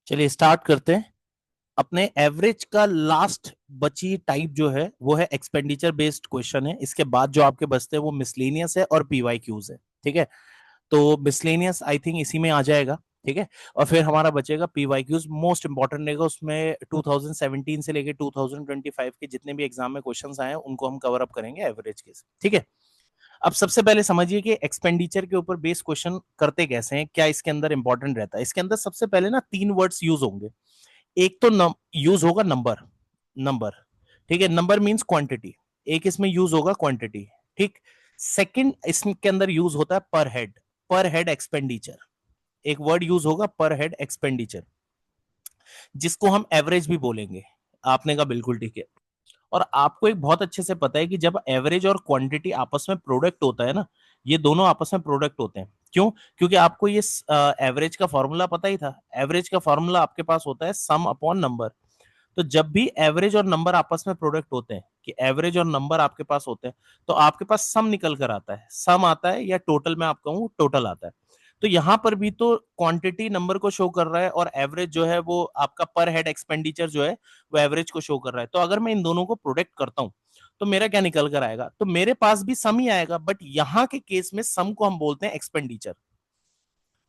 चलिए स्टार्ट करते हैं। अपने एवरेज का लास्ट बची टाइप जो है वो है एक्सपेंडिचर बेस्ड क्वेश्चन है। इसके बाद जो आपके बचते हैं वो मिसलेनियस है और पीवाई क्यूज है। ठीक है, तो मिसलेनियस आई थिंक इसी में आ जाएगा। ठीक है, और फिर हमारा बचेगा पीवाई क्यूज, मोस्ट इंपॉर्टेंट रहेगा उसमें। 2017 से लेके 2025 के जितने भी एग्जाम में क्वेश्चंस आए हैं उनको हम कवर अप करेंगे एवरेज के। ठीक है, अब सबसे पहले समझिए कि एक्सपेंडिचर के ऊपर बेस क्वेश्चन करते कैसे हैं, क्या इसके अंदर इंपॉर्टेंट रहता है। इसके अंदर सबसे पहले ना तीन वर्ड्स यूज होंगे। एक तो यूज होगा नंबर। नंबर, ठीक है, नंबर मींस क्वांटिटी। एक इसमें यूज होगा क्वांटिटी। ठीक, सेकंड इसके अंदर यूज होता है पर हेड। पर हेड एक्सपेंडिचर, एक वर्ड यूज होगा पर हेड एक्सपेंडिचर, जिसको हम एवरेज भी बोलेंगे। आपने कहा बिल्कुल ठीक है। और आपको एक बहुत अच्छे से पता है कि जब एवरेज और क्वांटिटी आपस में प्रोडक्ट होता है ना, ये दोनों आपस में प्रोडक्ट होते हैं। क्यों? क्योंकि आपको ये एवरेज का फॉर्मूला पता ही था। एवरेज का फॉर्मूला आपके पास होता है सम अपॉन नंबर। तो जब भी एवरेज और नंबर आपस में प्रोडक्ट होते हैं, कि एवरेज और नंबर आपके पास होते हैं, तो आपके पास सम निकल कर आता है। सम आता है या टोटल में आप कहूं टोटल आता है। तो यहां पर भी तो क्वांटिटी नंबर को शो कर रहा है और एवरेज जो है वो आपका पर हेड एक्सपेंडिचर जो है वो एवरेज को शो कर रहा है। तो अगर मैं इन दोनों को प्रोडक्ट करता हूं तो मेरा क्या निकल कर आएगा? तो मेरे पास भी सम ही आएगा, बट यहां के केस में सम को हम बोलते हैं एक्सपेंडिचर।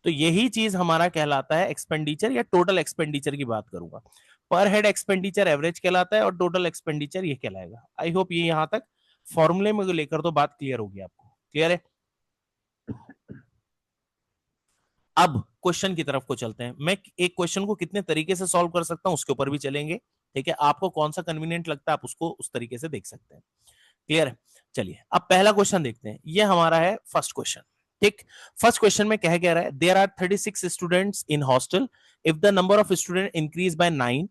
तो यही चीज हमारा कहलाता है एक्सपेंडिचर या टोटल एक्सपेंडिचर की बात करूंगा। पर हेड एक्सपेंडिचर एवरेज कहलाता है और टोटल एक्सपेंडिचर ये कहलाएगा। आई होप ये यहां तक फॉर्मूले में लेकर तो बात क्लियर होगी आपको। क्लियर है? अब क्वेश्चन की तरफ को चलते हैं। मैं एक क्वेश्चन को कितने तरीके से सॉल्व कर सकता हूं उसके ऊपर भी चलेंगे। ठीक है, आपको कौन सा कन्वीनियंट लगता है आप उसको उस तरीके से देख सकते हैं। क्लियर है? चलिए अब पहला क्वेश्चन देखते हैं। ये हमारा है फर्स्ट क्वेश्चन। ठीक, फर्स्ट क्वेश्चन में कह रहा है there are 36 students in hostel. If the number of student increase by 9,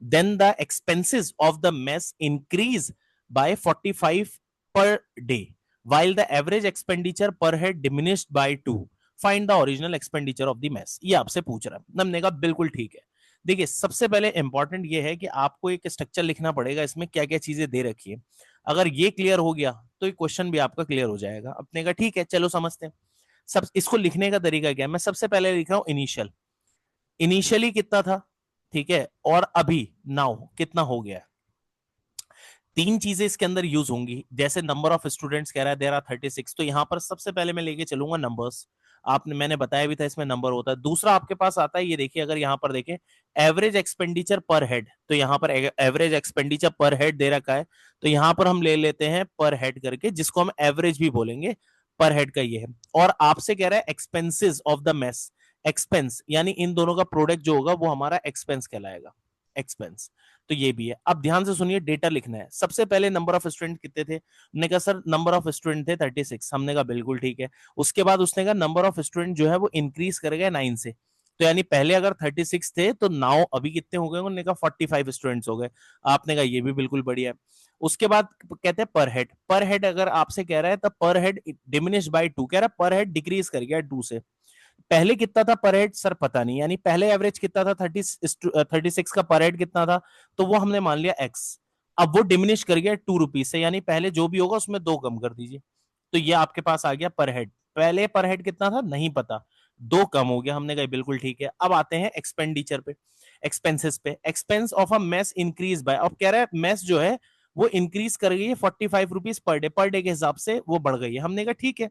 then the expenses of the mess increase by 45 per day, while the average expenditure per head diminished by 2. Find the original expenditure of the mess. ये आपसे पूछ रहा है। हमने कहा बिल्कुल ठीक है। देखिए सबसे पहले इंपॉर्टेंट ये है कि आपको एक स्ट्रक्चर लिखना पड़ेगा, इसमें क्या क्या चीजें दे रखी है। अगर ये क्लियर हो गया तो ये क्वेश्चन भी आपका क्लियर हो जाएगा। अपने का ठीक है, चलो समझते हैं। सब इसको लिखने का तरीका क्या है? मैं सबसे पहले लिख रहा हूं इनिशियल। इनिशियली कितना था, ठीक है, और अभी नाउ कितना हो गया। तीन चीजें इसके अंदर यूज होंगी। जैसे नंबर ऑफ स्टूडेंट्स कह रहा है देयर आर 36, तो यहां पर सबसे पहले मैं लेके चलूंगा नंबर्स। आपने मैंने बताया भी था इसमें नंबर होता है। दूसरा आपके पास आता है, ये देखिए, अगर यहां पर देखें एवरेज एक्सपेंडिचर पर हेड, तो यहां पर एवरेज एक्सपेंडिचर पर हेड दे रखा है। तो यहां पर हम ले लेते हैं पर हेड करके, जिसको हम एवरेज भी बोलेंगे। पर हेड का ये है। और आपसे कह रहा है expenses of the mess. Expense यानी इन दोनों का प्रोडक्ट जो होगा वो हमारा एक्सपेंस कहलाएगा। एक्सपेंस, तो ये भी है। अब ध्यान से सुनिए, डेटा लिखना है। सबसे पहले नंबर ऑफ स्टूडेंट कितने थे? हमने कहा सर नंबर ऑफ स्टूडेंट थे 36। हमने कहा बिल्कुल ठीक है। उसके बाद उसने कहा नंबर ऑफ स्टूडेंट जो है वो इंक्रीज कर गया 9 से। तो यानी पहले अगर 36 थे तो नाउ अभी कितने हो गए? उन्होंने कहा 45 स्टूडेंट्स हो गए। आपने कहा ये भी बिल्कुल बढ़िया है। उसके बाद कहते हैं पर हेड। पर हेड अगर आपसे कह रहा है तो पर हेड डिमिनिश बाय 2, कह रहा है पर हेड डिक्रीज कर गया 2 से। पहले कितना था पर हेड? सर पता नहीं। यानी पहले एवरेज कितना था? 36 का पर हेड कितना था? तो वो हमने मान लिया एक्स। अब वो डिमिनिश कर गया 2 रुपीज से, यानी पहले जो भी होगा उसमें 2 कम कर दीजिए। तो ये आपके पास आ गया पर हेड। पहले पर हेड कितना था नहीं पता, 2 कम हो गया। हमने कहा बिल्कुल ठीक है। अब आते हैं एक्सपेंडिचर पे, एक्सपेंसेस पे। Expense of a mess increase bye, अब कह रहा है मेस जो है वो इंक्रीज कर गई है 45 rupees per day. Per day के हिसाब से वो बढ़ गई है। हमने कहा ठीक है।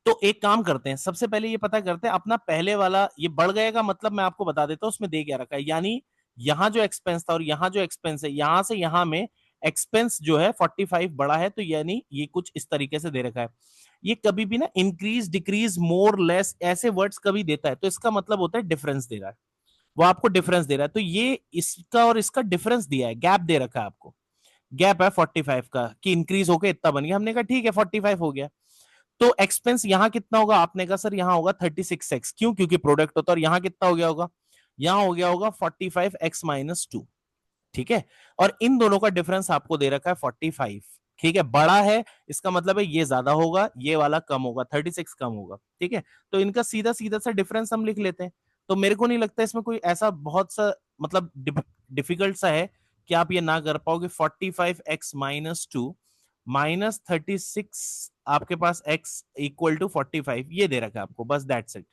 तो एक काम करते हैं, सबसे पहले ये पता करते हैं अपना पहले वाला ये बढ़ गया का मतलब मैं आपको बता देता हूं उसमें दे क्या रखा है। यानी यहां जो एक्सपेंस था और यहां जो एक्सपेंस है, यहां से यहां में एक्सपेंस जो है 45 बड़ा है। तो यानी ये कुछ इस तरीके से दे रखा है। ये कभी भी ना इंक्रीज डिक्रीज मोर लेस ऐसे वर्ड्स कभी देता है तो इसका मतलब होता है डिफरेंस दे रहा है। वो आपको डिफरेंस दे रहा है। तो ये इसका और इसका डिफरेंस दिया है, गैप दे रखा है आपको। गैप है 45 का कि इंक्रीज होकर इतना बन गया। हमने कहा ठीक है 45 हो गया। तो एक्सपेंस यहां कितना होगा? आपने कहा सर यहां होगा 36x। क्यों? क्योंकि प्रोडक्ट होता है। और यहां कितना हो गया होगा? यहां हो गया होगा 45x-2। ठीक है, और इन दोनों का डिफरेंस आपको दे रखा है 45। ठीक है, बड़ा है इसका मतलब है ये ज्यादा होगा, ये वाला कम होगा, 36 कम होगा। ठीक है, तो इनका सीधा सीधा सा डिफरेंस हम लिख लेते हैं। तो मेरे को नहीं लगता इसमें कोई ऐसा बहुत सा मतलब डिफिकल्ट सा है कि आप ये ना कर पाओगे। 45x-2 -36, आपके पास x इक्वल टू 45 ये दे रखा है आपको, बस दैट्स इट।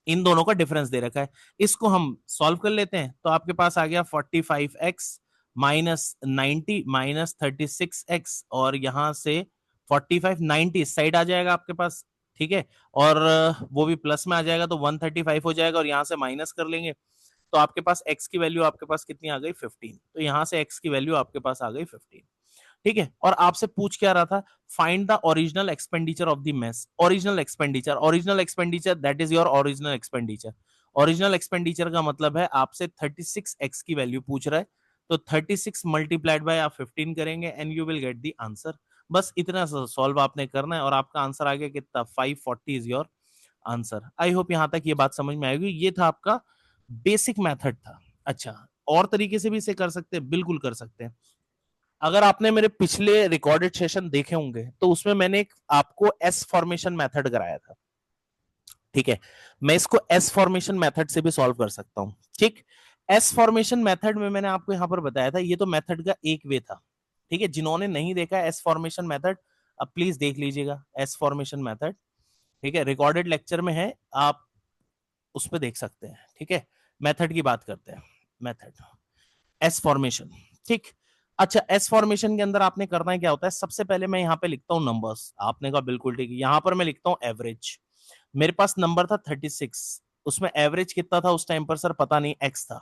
इन दोनों का डिफरेंस दे रखा है, इसको हम सॉल्व कर लेते हैं। तो आपके पास आ गया 45x माइनस 90 माइनस 36x, और यहां से 45 90 इस साइड आ जाएगा आपके पास, ठीक है, और वो भी प्लस में आ जाएगा तो 135 हो जाएगा, और यहां से माइनस कर लेंगे तो आपके पास x की वैल्यू आपके पास कितनी आ गई 15। तो यहां से x की वैल्यू आपके पास आ गई 15, ठीक है। और आपसे पूछ क्या रहा था, find the original expenditure of the mess. Original expenditure that is your original expenditure. Original expenditure का मतलब है आपसे 36x की वैल्यू पूछ रहा है, तो 36 मल्टीप्लाइड बाय आप 15 करेंगे and you will get the answer. बस इतना सॉल्व आपने करना है और आपका आंसर आ गया कितना, 540 is your answer. I hope यहां तक ये बात समझ में आएगी। ये था आपका बेसिक मेथड था। अच्छा, और तरीके से भी इसे कर सकते हैं, बिल्कुल कर सकते हैं। अगर आपने मेरे पिछले रिकॉर्डेड सेशन देखे होंगे तो उसमें मैंने एक आपको एस फॉर्मेशन मेथड कराया था, ठीक है। मैं इसको एस फॉर्मेशन मेथड से भी सॉल्व कर सकता हूं, ठीक। एस फॉर्मेशन मेथड में मैंने आपको यहां पर बताया था, ये तो मेथड का एक वे था, ठीक है। जिन्होंने नहीं देखा एस फॉर्मेशन मेथड, अब प्लीज देख लीजिएगा एस फॉर्मेशन मेथड, ठीक है, रिकॉर्डेड लेक्चर में है, आप उस पर देख सकते हैं, ठीक है। मेथड की बात करते हैं, मेथड एस फॉर्मेशन, ठीक। अच्छा, एस फॉर्मेशन के अंदर आपने करना है क्या होता है, सबसे पहले मैं यहाँ पे लिखता हूँ नंबर्स, आपने कहा बिल्कुल ठीक है, यहाँ पर मैं लिखता हूँ एवरेज। मेरे पास नंबर था 36, उसमें एवरेज कितना था उस टाइम पर सर पता नहीं, एक्स था।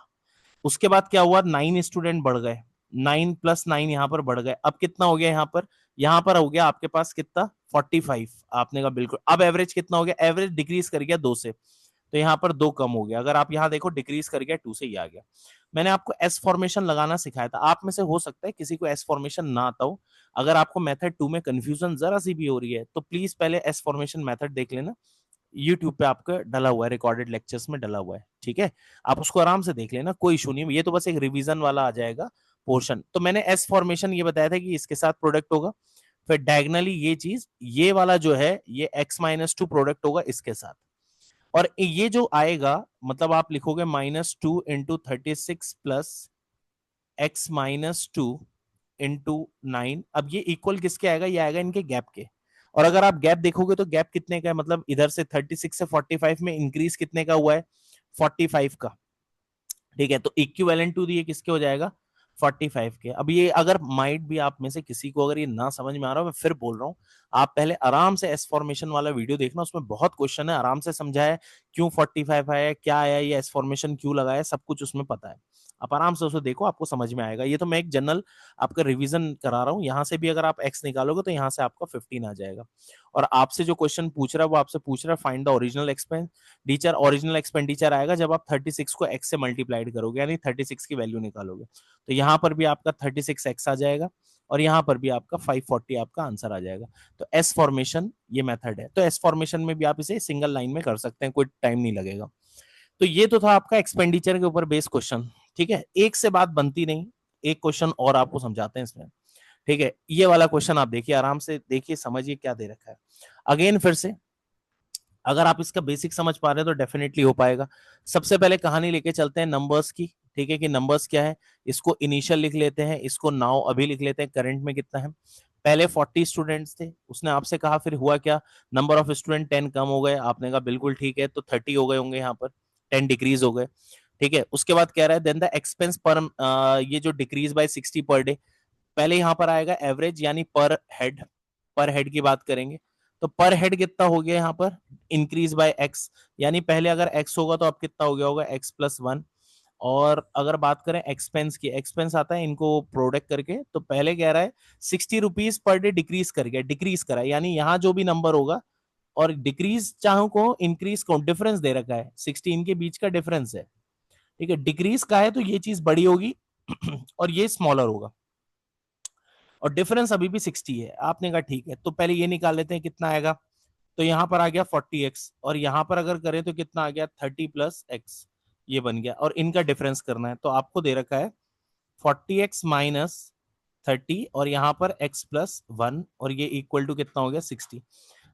उसके बाद क्या हुआ, 9 स्टूडेंट बढ़ गए, 9 प्लस 9 यहाँ पर बढ़ गए, अब कितना हो गया यहाँ पर हो गया आपके पास कितना 45। आपने कहा बिल्कुल, अब एवरेज कितना हो गया, एवरेज डिक्रीज कर गया 2 से, तो यहाँ पर 2 कम हो गया, अगर आप यहाँ देखो डिक्रीज कर गया 2 से ही आ गया। मैंने आपको एस फॉर्मेशन लगाना सिखाया था, आप में से हो सकता है किसी को एस फॉर्मेशन ना आता हो। अगर आपको मेथड 2 में कंफ्यूजन जरा सी भी हो रही है तो प्लीज पहले एस फॉर्मेशन मेथड देख लेना, यूट्यूब पे आपका डला हुआ है, रिकॉर्डेड लेक्चर्स में डला हुआ है, ठीक है। आप उसको आराम से देख लेना, कोई इशू नहीं, ये तो बस एक रिवीजन वाला आ जाएगा पोर्शन। तो मैंने एस फॉर्मेशन ये बताया था कि इसके साथ प्रोडक्ट होगा, फिर डायगनली ये चीज, ये वाला जो है ये x-2 प्रोडक्ट होगा इसके साथ, और ये जो आएगा मतलब आप लिखोगे -2 इंटू 36 प्लस x-2 इंटू 9। अब ये इक्वल किसके आएगा, ये आएगा इनके गैप के। और अगर आप गैप देखोगे तो गैप कितने का है, मतलब इधर से 36 से 45 में इंक्रीज कितने का हुआ है, 45 का, ठीक है। तो इक्विवेलेंट टू ये किसके हो जाएगा, 45 के। अब ये अगर माइट भी आप में से किसी को अगर ये ना समझ में आ रहा हो, मैं फिर बोल रहा हूँ, आप पहले आराम से एस फॉर्मेशन वाला वीडियो देखना, उसमें बहुत क्वेश्चन है, आराम से समझा है, क्यों 45 आया, क्या आया, ये एस फॉर्मेशन क्यों लगाया, सब कुछ उसमें पता है। आप आराम से उसे देखो, आपको समझ में आएगा। ये तो मैं एक जनरल आपका रिवीजन करा रहा हूँ, यहाँ से भी अगर आप एक्स निकालोगे तो यहाँ से आपका 15 आ जाएगा। और आपसे जो क्वेश्चन पूछ रहा है वो आपसे पूछ रहा है find the original expenditure. Original expenditure आएगा जब आप 36 को x से मल्टीप्लाइड करोगे, यानी 36 की वैल्यू निकालोगे, तो यहाँ पर भी आपका 36x आ जाएगा और यहाँ पर भी आपका 540 आपका आंसर आ जाएगा। तो एस फॉर्मेशन ये मेथड है, तो एस फॉर्मेशन में भी आप इसे सिंगल लाइन में कर सकते हैं, कोई टाइम नहीं लगेगा। तो ये तो था आपका एक्सपेंडिचर के ऊपर बेस्ड क्वेश्चन, ठीक है। एक से बात बनती नहीं, एक क्वेश्चन और आपको समझाते हैं इसमें, ठीक है। ये वाला क्वेश्चन आप देखिए, आराम से देखिए, समझिए क्या दे रखा है। अगेन फिर से, अगर आप इसका बेसिक समझ पा रहे हैं तो डेफिनेटली हो पाएगा। सबसे पहले कहानी लेके चलते हैं नंबर्स की, ठीक है, कि नंबर्स क्या है, इसको इनिशियल लिख लेते हैं, इसको नाउ अभी लिख लेते हैं, करंट में कितना है। पहले 40 स्टूडेंट्स थे, उसने आपसे कहा, फिर हुआ क्या, नंबर ऑफ स्टूडेंट 10 कम हो गए, आपने कहा बिल्कुल ठीक है, तो 30 हो गए होंगे, यहाँ पर 10 डिक्रीज हो गए, ठीक है। उसके बाद कह रहा है देन द एक्सपेंस पर, ये जो डिक्रीज बाय 60 पर डे, पहले यहां पर आएगा एवरेज यानी पर हेड की बात करेंगे, तो पर हेड कितना हो गया यहाँ पर, इंक्रीज बाय एक्स, यानी पहले अगर एक्स होगा तो अब कितना हो गया होगा x+1। और अगर बात करें एक्सपेंस की, एक्सपेंस आता है इनको प्रोडक्ट करके, तो पहले कह रहा है 60 रुपीज पर डे डिक्रीज कर गया, डिक्रीज करा, यानी यहाँ जो भी नंबर होगा, और डिक्रीज चाहो को इंक्रीज को डिफरेंस दे रखा है, 60 इनके बीच का डिफरेंस है, ठीक है। डिक्रीज का है तो ये चीज बड़ी होगी और ये स्मॉलर होगा, और डिफरेंस अभी भी 60 है। आपने कहा ठीक है, तो पहले ये निकाल लेते हैं कितना आएगा, तो यहां पर आ गया 40x, और यहां पर अगर करें तो कितना आ गया 30 प्लस एक्स, ये बन गया, और इनका डिफरेंस करना है, तो आपको दे रखा है 40x माइनस 30, और यहां पर x+1, और ये इक्वल टू कितना हो गया 60।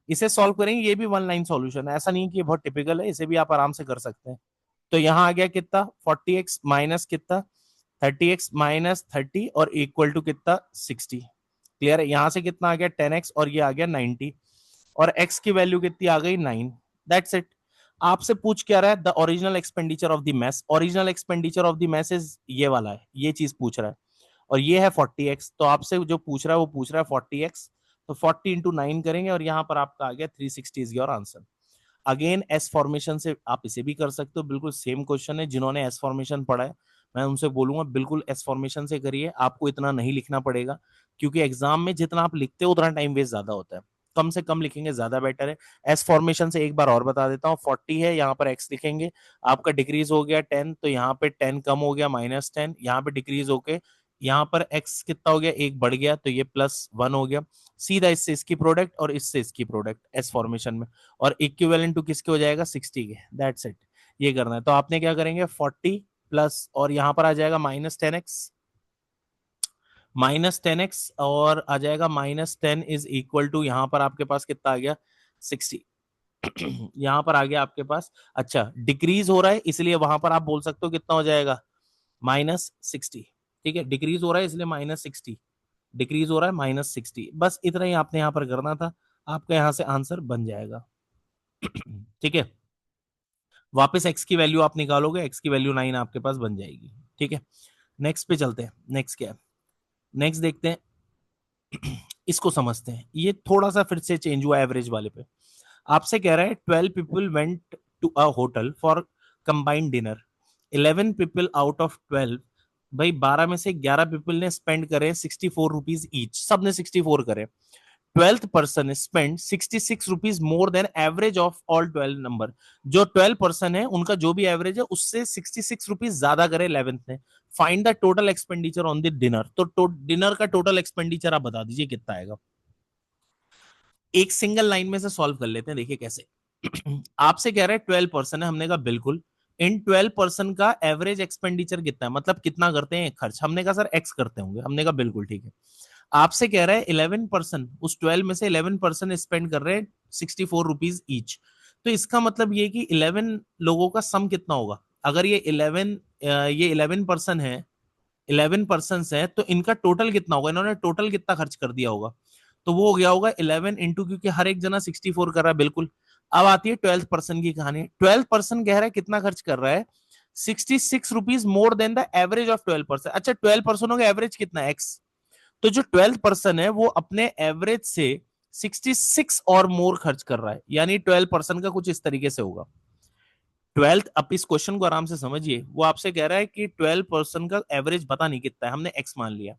इसे सॉल्व करेंगे, ये भी वन लाइन सॉल्यूशन है, ऐसा नहीं कि ये बहुत टिपिकल है, इसे भी आप आराम से कर सकते हैं। तो यहाँ आ गया कितना 40x माइनस कितना 30x-30, और इक्वल टू कितना 60। क्लियर है, यहां से कितना आ गया 10x, और ये आ गया 90, और x की वैल्यू कितनी आ गई 9। That's it. आपसे पूछ क्या रहा है, the original expenditure of the mess, original expenditure of the mess is ये वाला है, ये चीज पूछ रहा है, और ये है 40x, तो आपसे जो पूछ रहा है वो पूछ रहा है 40x, तो 40 इंटू 9 करेंगे और यहाँ पर आपका आ गया 360 is your answer. Again S formation से आप इसे भी कर सकते हो, बिल्कुल सेम क्वेश्चन है, जिन्होंने एस फॉर्मेशन पढ़ा है मैं उनसे बोलूंगा बिल्कुल एस फॉर्मेशन से करिए, आपको इतना नहीं लिखना पड़ेगा, क्योंकि एग्जाम में जितना आप लिखते हो उतना टाइम वेस्ट ज्यादा होता है, कम से कम लिखेंगे ज्यादा बेटर है। एस फॉर्मेशन से एक बार और बता देता हूँ, 40 है, यहाँ पर एक्स लिखेंगे, आपका डिक्रीज हो गया 10, तो यहाँ पे 10 कम हो गया -10, यहाँ पे डिक्रीज होके यहाँ पर एक्स कितना हो गया, एक बढ़ गया, तो ये +1 हो गया, सीधा इससे इसकी प्रोडक्ट और इससे इसकी प्रोडक्ट एस फॉर्मेशन में, और इक्विवेलेंट टू किसके हो जाएगा 60 के, दैट्स इट, ये करना है। तो आपने क्या करेंगे 40 प्लस और यहाँ पर आ जाएगा -10x और आ जाएगा -10 इज इक्वल टू, यहाँ पर आपके पास कितना आ गया 60, यहाँ पर आ गया आपके पास, अच्छा डिक्रीज हो रहा है इसलिए वहां पर आप बोल सकते हो कितना हो जाएगा -60, ठीक है, डिक्रीज हो रहा है इसलिए -60, डिक्रीज हो रहा है -60, बस इतना ही आपने यहाँ पर करना था, आपका यहाँ से आंसर बन जाएगा। ठीक है, वापस x की वैल्यू आप निकालोगे, x की वैल्यू 9 आपके पास बन जाएगी। ठीक है, नेक्स्ट पे चलते हैं, नेक्स्ट क्या है, नेक्स्ट देखते हैं। इसको समझते हैं, ये थोड़ा सा फिर से चेंज हुआ एवरेज वाले पे, आपसे कह रहा है 12 people went to a hotel for combined dinner, 11 people out of 12, भाई 12 में से 11 पीपल ने स्पेंड करे 64 रुपीज ईच, सबने 64 करे, 12th person spend 66 rupees more than average of all 12 number, जो 12 पर्सन है उनका जो भी एवरेज है उससे 66 रुपीज ज्यादा करे 11th ने, find the total expenditure on the dinner, तो डिनर का टोटल एक्सपेंडिचर आप बता दीजिए कितना आएगा। एक सिंगल लाइन में से सॉल्व कर लेते हैं, देखिए कैसे। आपसे कह रहे हैं 12 पर्सन है, हमने कहा बिल्कुल, इन 12 पर्सन का एवरेज एक्सपेंडिचर कितना है, मतलब कितना करते हैं खर्च, हमने कहा सर एक्स करते होंगे, हमने कहा बिल्कुल ठीक है। आपसे कह रहा है 11%, उस 12 में से 11% स्पेंड कर रहे हैं 64 रुपीज ईच, तो इसका मतलब ये कि 11 लोगों का सम कितना होगा, अगर ये 11 पर्सन है, 11 पर्सन है, तो इनका टोटल कितना होगा, इन्होंने टोटल कितना खर्च कर दिया होगा, तो वो हो गया होगा 11 इंटू, क्योंकि हर एक जना 64 कर रहा है बिल्कुल। अब आती है 12th पर्सन की कहानी, 12th पर्सन कह रहा है कितना खर्च कर रहा है 66 rupees more than the average of 12%, अच्छा 12 पर्सनों का एवरेज कितना है एक्स, तो जो 12th पर्सन है वो अपने एवरेज से 66 और मोर खर्च कर रहा है, यानी 12 पर्सन का कुछ इस तरीके से होगा। 12th, अब इस क्वेश्चन को आराम से समझिए, वो आपसे कह रहा है कि 12 पर्सन का एवरेज पता नहीं कितना है, हमने एक्स मान लिया,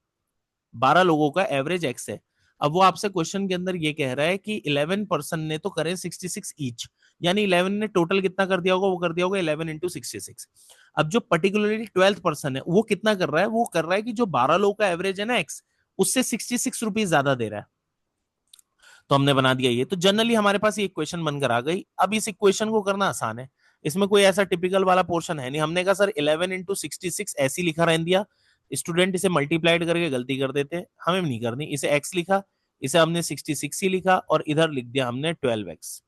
12 लोगों का एवरेज एक्स है, अब वो आपसे क्वेश्चन के अंदर ये कह रहा है कि 11 पर्सन ने तो करे 66 ईच, यानी 11 ने टोटल कितना कर दिया होगा, वो कर दिया होगा 11 इंटू 66। अब जो पर्टिकुलरली 12th पर्सन है वो कितना कर रहा है, वो कर रहा है कि जो 12 लोगों का एवरेज है ना एक्स, उससे 66 रुपीज ज्यादा दे रहा है, तो हमने बना दिया ये, तो जनरली हमारे पास ये इक्वेशन बनकर आ गई। अब इस इक्वेशन को करना आसान है, इसमें कोई ऐसा टिपिकल वाला पोर्शन है नहीं, हमने कहा सर 11 इंटू 66 ऐसी लिखा रहने दिया, स्टूडेंट इसे मल्टीप्लाइड करके गलती कर देते हैं, हमें नहीं करनी, इसे एक्स लिखा, इसे हमने 66 ही लिखा और इधर लिख दिया हमने 12x,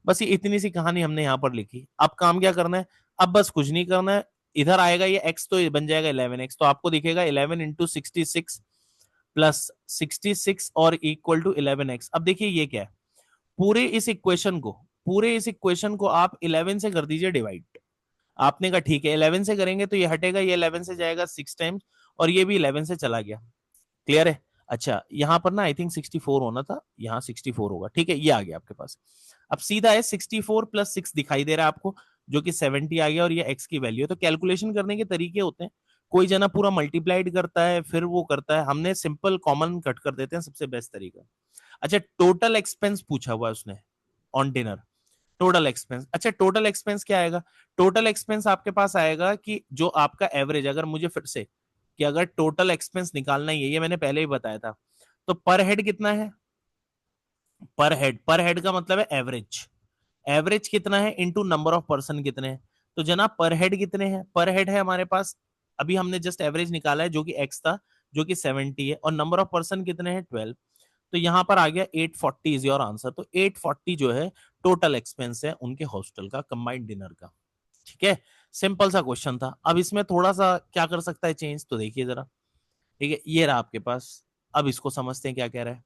बस ये इतनी सी कहानी हमने यहाँ पर लिखी। अब काम क्या करना है, अब बस कुछ नहीं करना है, इधर आएगा ये x तो ये बन जाएगा 11x, तो आपको दिखेगा 11 इंटू 66 प्लस 66 और इक्वल टू 11x। अब देखिए ये क्या है, पूरे इस इक्वेशन को, पूरे इस इक्वेशन को आप 11 से कर दीजिए डिवाइड, आपने कहा ठीक है 11 से करेंगे तो ये हटेगा, ये 11 से जाएगा 6 टाइम्स और ये भी 11 से चला गया, क्लियर है। अच्छा यहाँ पर ना आई थिंक 64 होना था, यहाँ 64 होगा, ठीक है, ये आ गया आपके पास। अब सीधा है 64 प्लस 6 दिखाई दे रहा है आपको, जो कि 70 आ गया और ये x की वैल्यू है। तो कैलकुलेशन करने के तरीके होते हैं, कोई जना पूरा मल्टीप्लाइड करता है फिर वो करता है, हमने सिंपल कॉमन कट कर देते हैं, सबसे बेस्ट तरीका। अच्छा टोटल एक्सपेंस पूछा हुआ है उसने ऑन डिनर, टोटल एक्सपेंस, अच्छा टोटल एक्सपेंस क्या आएगा, टोटल एक्सपेंस आपके पास आएगा कि जो आपका एवरेज, अगर मुझे फिर से कि अगर टोटल एक्सपेंस निकालना ही है, ये मैंने पहले ही बताया था, तो पर हेड कितना है, पर हेड का मतलब है एवरेज, एवरेज कितना है इनटू नंबर ऑफ पर्सन कितने हैं, तो जनाब पर हेड कितने हैं, पर हेड है हमारे पास, अभी हमने जस्ट एवरेज निकाला है जो कि एक्स था, जो कि 70 है, और नंबर ऑफ पर्सन कितने हैं 12, तो यहां पर आ गया 840 इज योर आंसर, तो 840 जो है टोटल एक्सपेंस है उनके हॉस्टल का कंबाइंड डिनर का। ठीक है, सिंपल सा क्वेश्चन था। अब इसमें थोड़ा सा क्या कर सकता है चेंज, तो देखिए जरा, ठीक है ये रहा आपके पास। अब इसको समझते हैं क्या कह रहा है,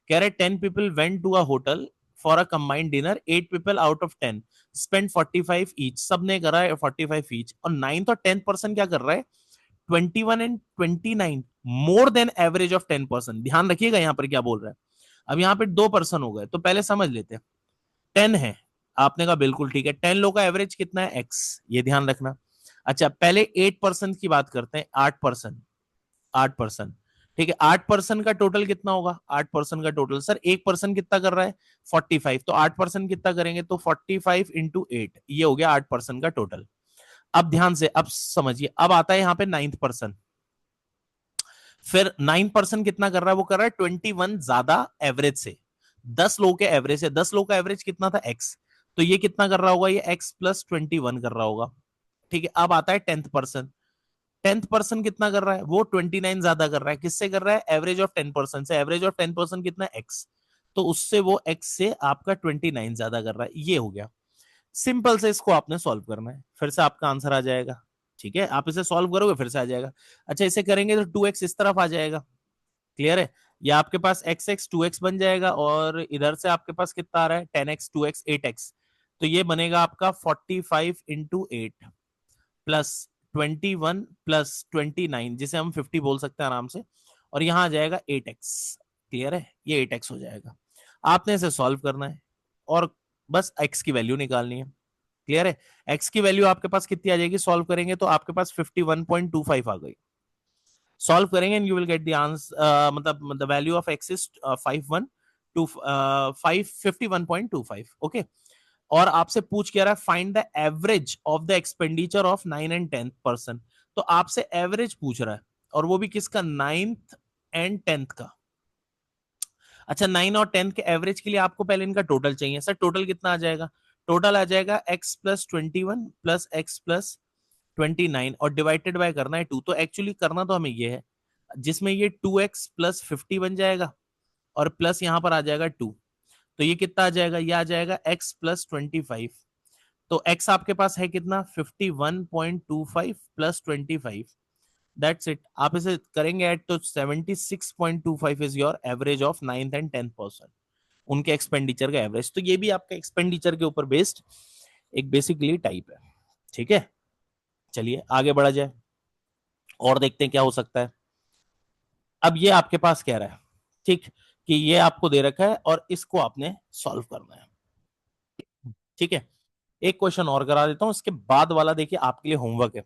कह रहे 10 people went to a hotel for a combined dinner, 8 people out of 10 spend 45 each, सबने करा है 45 ईच, और 9th और 10th पर्सन क्या कर रहा है 21 and 29 more than average of 10%। ध्यान रखिएगा यहाँ पर क्या बोल रहा है। अब यहाँ पे 2 पर्सन हो गए तो पहले समझ लेते हैं। 10 है, आपने कहा बिल्कुल ठीक है, 10 लोग का एवरेज कितना है एक्स, ये ध्यान रखना। अच्छा पहले 8% की बात करते हैं, 8%, 8%, ठीक है, 8% का टोटल कितना होगा, 8% का टोटल सर एक पर्सन कितना कर रहा है 45, तो 8% कितना करेंगे तो 45 इंटू 8, ये हो गया 8% का टोटल। अब ध्यान से अब समझिए, अब आता है यहाँ पे 9th पर्सन, फिर 9% कितना कर रहा है, वो कर रहा है 21 ज्यादा एवरेज से, 10 लोगों के एवरेज से, 10 लोगों का एवरेज कितना था एक्स, तो ये कितना कर रहा होगा, ये एक्स प्लस 21 कर रहा होगा, ठीक है। अब आता है 10th पर्सन, 10th पर्सन कितना कर रहा है, वो 29 ज्यादा कर रहा है, किससे कर रहा है, एवरेज ऑफ 10% से, एवरेज ऑफ 10% कितना एक्स, तो उससे वो एक्स से आपका 29 ज्यादा कर रहा है, ये हो गया। सिंपल से इसको आपने सॉल्व करना है, फिर से आपका आंसर आ जाएगा, ठीक है, आप इसे सॉल्व करोगे फिर से आ जाएगा। अच्छा इसे करेंगे तो 2x इस तरफ आ जाएगा, क्लियर है, या आपके पास एक्स एक्स 2x बन जाएगा, और इधर से आपके पास कितना आ रहा है 10x 2x 8x, तो ये बनेगा आपका 45 इंटू 8 प्लस 21 प्लस 29, जिसे हम 50 बोल सकते हैं आराम से, और यहां आ जाएगा 8x, क्लियर है, ये 8x हो जाएगा। आपने इसे सॉल्व करना है और बस x की वैल्यू निकालनी है, क्लियर है। x की वैल्यू आपके पास कितनी आ जाएगी, सॉल्व करेंगे तो आपके पास 51.25 आ गई, सॉल्व करेंगे and you will get the answer, मतलब the value of x is 51.25, okay. और आपसे पूछ क्या रहा है, find the average of the expenditure of 9 and 10th person, तो आपसे एवरेज पूछ रहा है, और वो भी किसका, 9th एंड 10th का। अच्छा 9 और 10th के एवरेज के लिए आपको पहले इनका टोटल चाहिए, सर टोटल कितना आ जाएगा, टोटल आ जाएगा x plus 21 plus x plus 29 और डिवाइडेड बाय करना है 2, तो एक्चुअली करना तो हमें ये है, जिसमें ये 2x प्लस 50 बन जाएगा और प्लस यहां पर आ जाएगा 2, तो ये कितना आ जाएगा, ये आ जाएगा x प्लस 25, तो x आपके पास है कितना 51.25 प्लस 25, दैट्स इट। आप इसे करेंगे ऐड तो 76.25 is your average of 9th and 10th person, उनके एक्सपेंडिचर का एवरेज। तो ये भी आपका एक्सपेंडिचर के ऊपर बेस्ड एक बेसिकली टाइप है, ठीक है। चलिए आगे बढ़ा जाए और देखते हैं क्या हो सकता है। अब ये आपके पास कह रहा है, ठीक, कि ये आपको दे रखा है और इसको आपने सॉल्व करना है, ठीक है। एक क्वेश्चन और करा देता हूं, इसके बाद वाला देखिए आपके लिए होमवर्क है,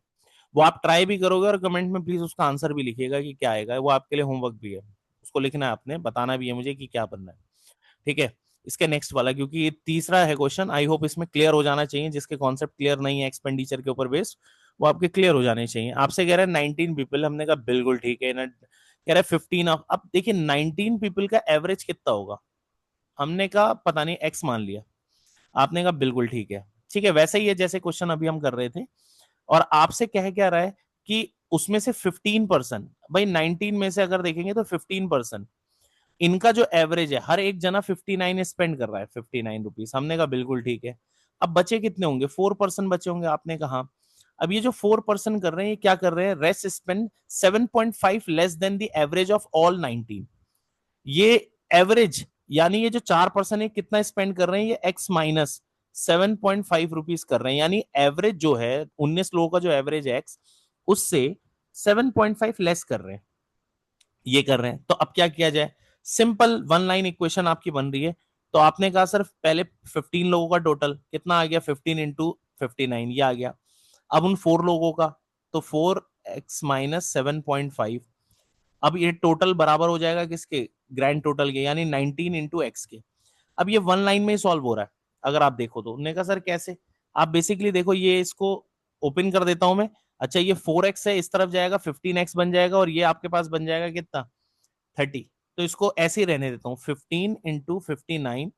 वो आप ट्राई भी करोगे और कमेंट में प्लीज उसका आंसर भी लिखिएगा कि क्या आएगा, वो आपके लिए होमवर्क भी है, उसको लिखना है आपने, बताना भी है मुझे कि क्या बनना है, ठीक है। इसके नेक्स्ट वाला, क्योंकि ये तीसरा है क्वेश्चन, आई होप इसमें क्लियर हो जाना चाहिए, जिसके कॉन्सेप्ट क्लियर नहीं है एक्सपेंडिचर के ऊपर बेस्ड, वो आपके क्लियर हो जाने चाहिए। आपसे कह रहा है 19 पीपल, हमने कहा बिल्कुल ठीक है ना, कह रहा है 15 ऑफ, अब देखिए 19 पीपल का एवरेज कितना होगा, हमने कहा पता नहीं एक्स मान लिया, आपने कहा बिल्कुल ठीक है, ठीक है, वैसे ही है जैसे क्वेश्चन अभी हम कर रहे थे। और आपसे कह क्या रहा है कि उसमें से 15%, भाई 19 में से अगर देखेंगे तो 15%, इनका जो एवरेज है, हर एक जना 59 स्पेंड कर रहा है, 59 रुपीज, हमने कहा बिल्कुल ठीक है। अब बचे कितने होंगे, 4% बचे होंगे, आपने कहा। अब ये जो 4% कर रहे हैं, ये क्या कर रहे हैं, rest spend 7.5 less than the average of all 19, ये एवरेज, यानी ये जो 4% है कितना स्पेंड कर रहे हैं, ये x माइनस 7.5 रुपीज कर रहे हैं, यानी एवरेज जो है 19 लोगों का जो एवरेज है x, उससे 7.5 लेस कर रहे हैं, ये कर रहे हैं। तो अब क्या किया जाए, सिंपल वन लाइन इक्वेशन आपकी बन रही है। तो आपने कहा सर पहले 15 लोगों का टोटल कितना आ गया, 15 इंटू 59, ये आ गया। अब उन 4 लोगों का, तो 4x माइनस 7.5, अब ये टोटल बराबर हो जाएगा किसके, ग्रैंड टोटल के, यानी 19 इंटू एक्स के। अब ये वन लाइन में ही सॉल्व हो रहा है, अगर आप देखो तो। उन्होंने कहा सर कैसे, आप बेसिकली देखो, ये इसको ओपन कर देता हूं मैं। अच्छा ये 4x है, इस तरफ जाएगा 15x बन जाएगा, और ये आपके पास बन जाएगा कितना 30, तो इसको ऐसे ही रहने देता हूँ, 15 इंटू 59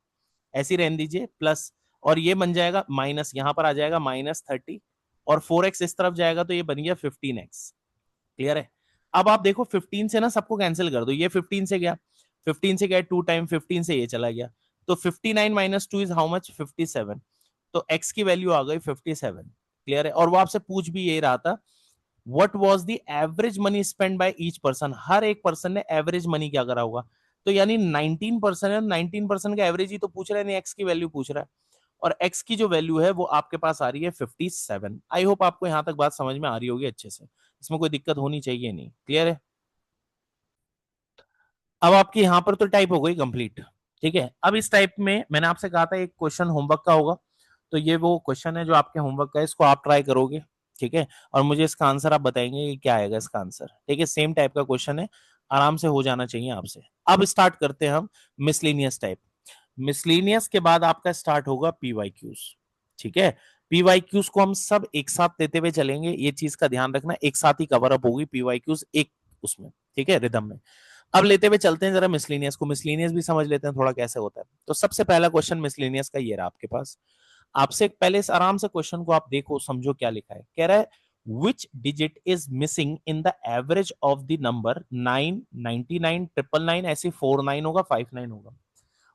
ऐसे ही रहने दीजिए, प्लस, और ये बन जाएगा माइनस, यहां पर आ जाएगा -30, और 4x इस तरफ जाएगा तो ये बन गया 15x, क्लियर है। अब आप देखो 15 से ना सबको कैंसिल कर दो, ये 15 से गया, 15 से गया 2 टाइम, 15 से ये चला गया, तो 59 माइनस 2 इज हाउ मच, 57, तो x की वैल्यू आ गई 57, क्लियर है। और वो आपसे पूछ भी यही रहा था, what was the average money spend by each person, हर एक पर्सन ने एवरेज मनी क्या करा होगा, तो यानी 19% है, 19% का एवरेज ही तो पूछ रहा है, नहीं एक्स की वैल्यू पूछ रहा है, और एक्स की जो वैल्यू है वो आपके पास आ रही है 57। आई होप आपको यहां तक बात समझ में आ रही होगी अच्छे से, इसमें कोई दिक्कत होनी चाहिए नहीं। क्लियर है? अब आपकी यहां पर तो टाइप हो गई कंप्लीट। ठीक है, अब इस टाइप में मैंने आपसे कहा था एक क्वेश्चन होमवर्क का होगा, तो ये वो क्वेश्चन है जो आपके होमवर्क का है, इसको आप ट्राई करोगे। ठीक है, और मुझे इसका आंसर आप बताएंगे कि क्या आएगा इसका आंसर। ठीक है, सेम टाइप का क्वेश्चन है, आराम से हो जाना चाहिए आपसे। अब स्टार्ट करते हैं हम मिसलेनियस टाइप। मिसलेनियस के बाद आपका स्टार्ट होगा पीवाईक्यूज। ठीक है, पीवाईक्यूज को हम सब एक साथ लेते हुए चलेंगे, ये चीज का ध्यान रखना, एक साथ ही कवर अप होगी पीवाईक्यूज एक उसमें। ठीक है, रिदम में। अब लेते हुए चलते हैं जरा मिसलेनियस को, मिसलेनियस भी समझ लेते हैं थोड़ा कैसे होता है। तो सबसे पहला क्वेश्चन मिसलेनियस का ये रहा आपके पास। आपसे पहले इस आराम से क्वेश्चन को आप देखो समझो क्या लिखा है। कह रहा है which digit is missing in the average of the number 9, 99, 999, ऐसे 49 होगा, 59 होगा,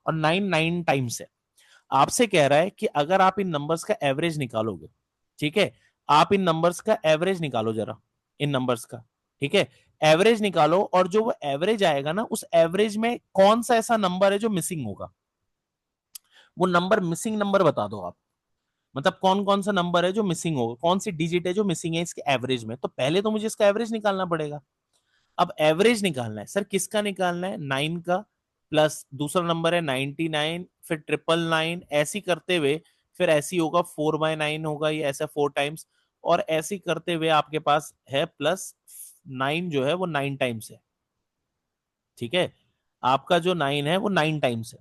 और 9 टाइम्स है। आपसे कह रहा है कि अगर आप इन नंबर्स का एवरेज निकालोगे, ठीक है, आप इन नंबर्स का एवरेज निकालो जरा, इन नंबर्स का। ठीक है, एवरेज निकालो, और जो वो एवरेज आएगा ना, उस एवरेज में कौन सा ऐसा नंबर है जो मिसिंग होगा, वो नंबर मिसिंग नंबर बता दो आप। मतलब कौन कौन सा नंबर है जो मिसिंग होगा, कौन सी डिजिट है जो मिसिंग है इसके एवरेज में। तो पहले तो मुझे इसका एवरेज निकालना पड़ेगा। अब एवरेज निकालना है सर, किसका निकालना है? 9 का, प्लस दूसरा नंबर है 99, फिर 999, ऐसी करते हुए फिर ऐसी होगा 4/9 होगा, ये ऐसा 4 टाइम्स, और ऐसी करते हुए आपके पास है प्लस 9 जो है वो 9 टाइम्स है। ठीक है, आपका जो 9 है वो 9 टाइम्स है।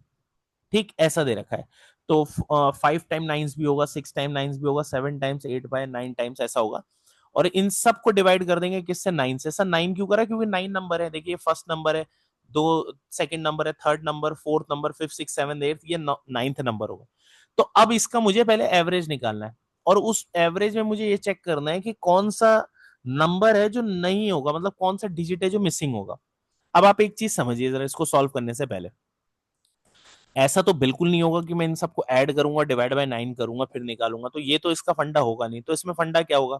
ठीक, ऐसा दे रखा है। तो 5 टाइम 9 भी होगा, 6 टाइम 9 भी होगा, 7 टाइम्स 8/9 टाइम्स ऐसा होगा। और इन सब को डिवाइड कर देंगे किससे? 9 से। सर 9 क्यों करा? क्योंकि 9 नंबर है, देखिए फर्स्ट नंबर है, दो सेकंड नंबर है, third number, fourth number, fifth, six, seven, eight, ये 9th नंबर होगा। तो अब इसका मुझे पहले एवरेज निकालना है, और उस एवरेज में मुझे ये चेक करना है कि कौन सा नंबर है जो नहीं होगा, मतलब कौन सा डिजिट है जो मिसिंग होगा। अब आप एक चीज समझिए जरा इसको सॉल्व करने से पहले, ऐसा तो बिल्कुल नहीं होगा कि मैं इन सबको ऐड करूंगा, डिवाइड बाय 9 करूंगा फिर निकालूंगा, तो ये तो इसका फंडा होगा नहीं। तो इसमें फंडा क्या होगा?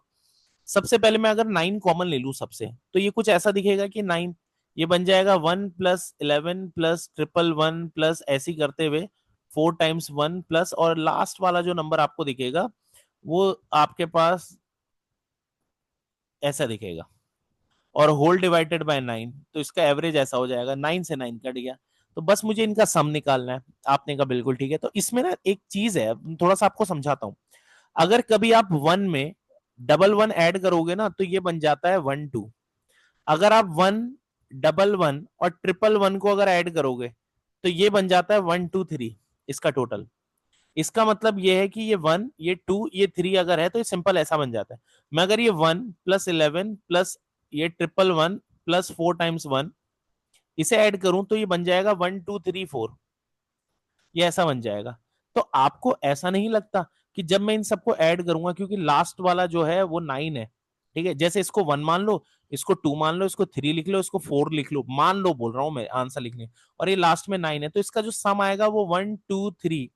सबसे पहले मैं अगर 9 कॉमन ले लूं सबसे, तो ये कुछ ऐसा दिखेगा कि 9, ये बन जाएगा 1+11 प्लस 111 प्लस ऐसी करते हुए 4 टाइम्स 1 प्लस, और लास्ट वाला जो नंबर आपको दिखेगा वो आपके पास ऐसा दिखेगा, और होल डिवाइडेड बाय 9, तो इसका एवरेज ऐसा हो जाएगा। 9 से 9 कट गया, तो बस मुझे इनका सम निकालना है। आपने कहा बिल्कुल ठीक है। तो इसमें ना एक चीज है, थोड़ा सा आपको समझाता हूं। अगर कभी आप 1 में डबल 1 ऐड करोगे ना, तो ये बन जाता है 1 2। अगर आप 1 डबल 1 और 1 1 को अगर ऐड करोगे, तो ये बन जाता है 1 2 3, इसका टोटल। इसका मतलब ये है कि ये 1, ये 2, ये 3 अगर है तो ये सिंपल ऐसा बन जाता है। मैं अगर ये 1+11 प्लस ये 1 1 प्लस 4 टाइम्स 1 इसे ऐड करूं, तो ये बन जाएगा 1 2 3 4, ये ऐसा बन जाएगा। तो आपको ऐसा नहीं लगता कि जब मैं इन सबको ऐड करूंगा, क्योंकि लास्ट वाला जो है वो 9 है, ठीक है, जैसे इसको 1 मान लो, इसको 2 मान लो, इसको 3 लिख लो, इसको 4 लिख लो, मान लो बोल रहा हूं मैं आंसर लिखने, और ये लास्ट में 9 है, तो इसका जो सम आएगा वो 1 2 3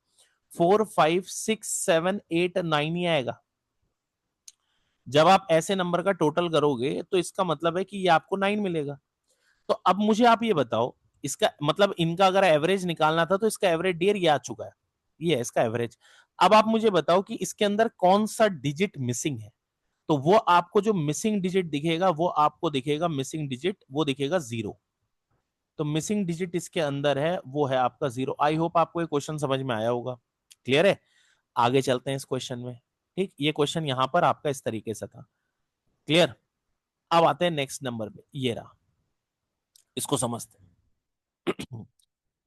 4 5 6 7 8 9 ही आएगा। जब आप ऐसे नंबर का टोटल करोगे तो इसका मतलब है कि ये आपको 9 मिलेगा। तो अब मुझे आप ये बताओ, इसका मतलब इनका अगर एवरेज निकालना था, तो इसका एवरेज डियर ये आ चुका है, ये है इसका एवरेज। अब आप मुझे बताओ कि इसके अंदर कौन सा डिजिट मिसिंग है। तो वो आपको जो मिसिंग डिजिट दिखेगा, वो आपको दिखेगा मिसिंग डिजिट, वो दिखेगा 0। तो मिसिंग डिजिट इसके अंदर है, वो है आपका 0। आई होप आपको ये क्वेश्चन समझ में आया होगा। क्लियर है? आगे चलते हैं इस क्वेश्चन में। ठीक, ये क्वेश्चन यहां पर आपका इस तरीके से था। क्लियर? अब आते हैं नेक्स्ट नंबर पे, ये रहा, इसको समझते हैं।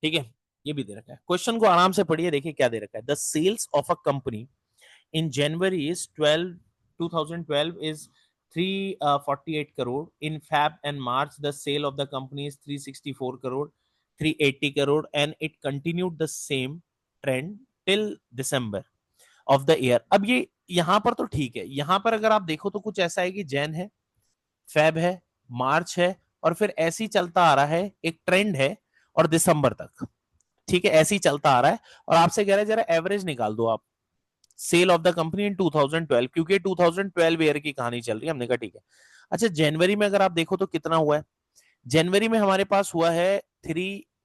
ठीक है, ये भी दे रखा है, क्वेश्चन को आराम से पढ़िए, देखिए क्या दे रखा है। The sales of a company in January is 2012 is 348 crore. In Feb and March, the sale of the company is 364 crore, 380 crore, and it continued the same trend till December of the year. अब ये यहां पर तो ठीक है, यहां पर अगर आप देखो तो कुछ ऐसा है कि जैन है, फेब है, मार्च है, और फिर ऐसे ही चलता आ रहा है, एक ट्रेंड है, और दिसंबर तक। ठीक है, ऐसे ही चलता आ रहा है, और आपसे कह रहा है जरा एवरेज निकाल दो आप, sale of the company in 2012, क्योंकि 2012 ईयर की कहानी चल रही है। हमने कहा ठीक है। अच्छा, जनवरी में अगर आप देखो तो कितना हुआ है? जनवरी में हमारे पास हुआ है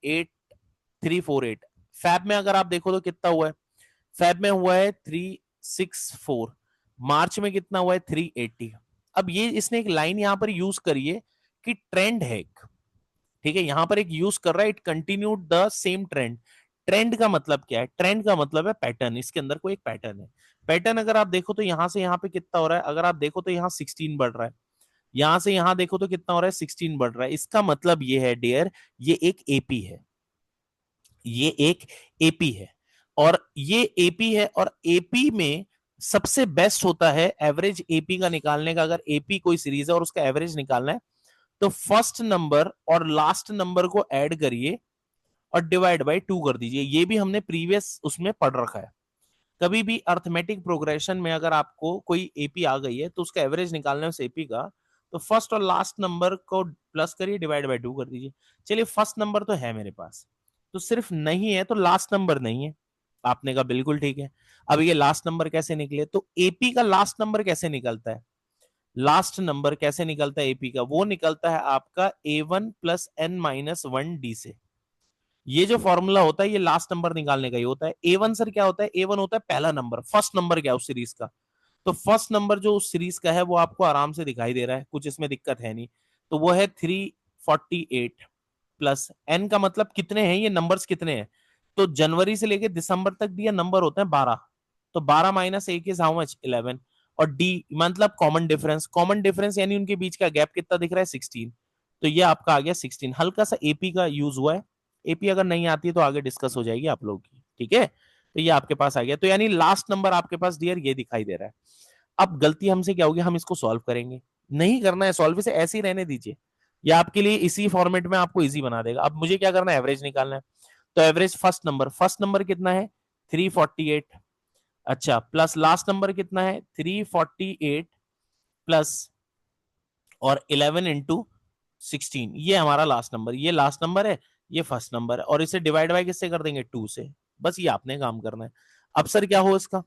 8348। फैब में अगर आप देखो तो कितना हुआ है, फैब में हुआ है 364, मार्च में कितना हुआ है 380। अब ये इसने एक लाइन यहां पर यूज करी है कि ट्रेंड है एक, ठीक है, यहां पर एक यूज कर रहा है, it continued the same trend. Trend का मतलब क्या है, ट्रेंड का मतलब है पैटर्न, इसके अंदर कोई एक पैटर्न है। पैटर्न अगर आप देखो तो यहां से यहां पे कितना हो रहा है, अगर आप देखो तो यहाँ 16 बढ़ रहा है, यहां से यहां देखो तो कितना हो रहा है 16 बढ़ रहा है। इसका मतलब ये है डियर, ये एक एपी है, ये एक एपी है, और ये एपी है, और एपी में सबसे बेस्ट होता है एवरेज एपी का निकालने का। अगर एपी कोई सीरीज है और उसका एवरेज निकालना है तो फर्स्ट नंबर और लास्ट नंबर को ऐड करिए और डिवाइड बाय 2 कर दीजिए। ये भी हमने प्रीवियस उसमें पढ़ रखा है। कभी भी अर्थमेटिक प्रोग्रेशन में अगर आपको कोई एपी आ गई है तो उसका एवरेज निकालना है उस एपी का, तो फर्स्ट और लास्ट नंबर को प्लस करिए, डिवाइड बाय 2 कर दीजिए। चलिए फर्स्ट नंबर तो है मेरे पास, तो सिर्फ नहीं है तो लास्ट नंबर नहीं है। आपने कहा बिल्कुल ठीक है। अब ये लास्ट नंबर कैसे निकले, तो एपी का लास्ट नंबर कैसे निकलता है, लास्ट नंबर कैसे निकलता है एपी का, वो निकलता है आपका A1 plus n minus 1 d से। ये जो फॉर्मूला होता है ये लास्ट नंबर निकालने का ही होता है। A1 सर क्या होता है, A1 होता है पहला नंबर, फर्स्ट नंबर क्या उस सीरीज का, तो फर्स्ट नंबर जो उस सीरीज का है वो आपको आराम से दिखाई दे रहा है, कुछ इसमें दिक्कत है नहीं, तो वो है 348 प्लस n का मतलब कितने हैं ये नंबर्स कितने हैं, तो जनवरी से लेके दिसंबर तक दिया नंबर होते हैं 12, तो 12 माइनस 1 इज हाउ मच 11, और डी मतलब कॉमन डिफरेंस, कॉमन डिफरेंस यानी उनके बीच का गैप कितना दिख रहा है 16, तो ये आपका आ गया 16। हल्का सा एपी का यूज हुआ है, एपी अगर नहीं आती है तो आगे डिस्कस हो जाएगी आप लोगों की, ठीक है, तो ये आपके पास आ गया, तो यानी लास्ट नंबर आपके पास डियर ये दिखाई दे रहा है। अब गलती हमसे क्या होगी, हम इसको सॉल्व करेंगे, नहीं करना है सॉल्व, इसे ऐसे ही रहने दीजिए, या आपके लिए इसी फॉर्मेट में आपको इजी बना देगा। अब मुझे क्या करना है, एवरेज निकालना है, तो एवरेज फर्स्ट नंबर कितना है 348, अच्छा प्लस लास्ट नंबर कितना है 348 प्लस और 11 इंटू 16, ये हमारा लास्ट नंबर, ये लास्ट नंबर है, ये फर्स्ट नंबर है, और इसे डिवाइड बाय किससे कर देंगे 2 से, बस ये आपने काम करना है। अब सर क्या हो इसका,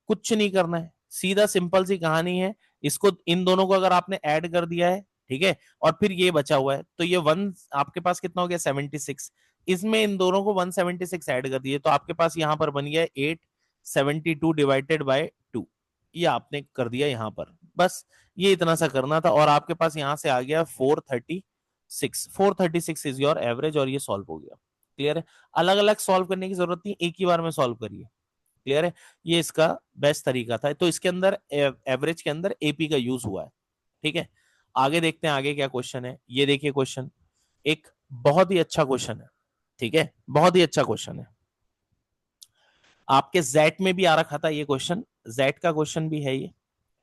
कुछ नहीं करना है, सीधा सिंपल सी कहानी है, इसको इन दोनों को अगर आपने ऐड कर दिया है, ठीक है, और फिर ये बचा हुआ है, तो ये 1 आपके पास कितना हो गया 76, इसमें इन दोनों को 176 ऐड कर दिए, तो आपके पास यहां पर बन गया 872 डिवाइडेड बाय 2, ये आपने कर दिया यहां पर, बस ये इतना सा करना था, और आपके पास यहां से आ गया 436 इज योर एवरेज, और ये सॉल्व हो गया। क्लियर है, अलग अलग सॉल्व करने की जरूरत नहीं, एक ही बार में सॉल्व करिए। क्लियर है, ये इसका बेस्ट तरीका था, तो इसके अंदर एवरेज के अंदर एपी का यूज हुआ है, ठीक है। आगे देखते हैं आगे क्या क्वेश्चन है, ये देखिए क्वेश्चन एक बहुत ही अच्छा क्वेश्चन है, ठीक है, बहुत ही अच्छा क्वेश्चन है, आपके जेट में भी आ रखा था ये क्वेश्चन, जेट का क्वेश्चन भी है ये,